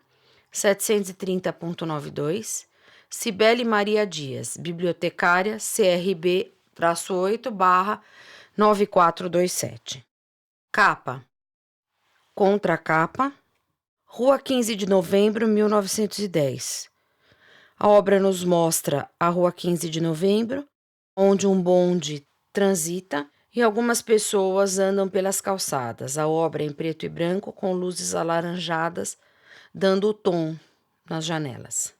730.92. Cibele Maria Dias, bibliotecária, CRB-8/9427. Capa. Contracapa. Rua 15 de Novembro, 1910. A obra nos mostra a Rua 15 de Novembro, onde um bonde transita e algumas pessoas andam pelas calçadas. A obra é em preto e branco com luzes alaranjadas, dando o tom nas janelas.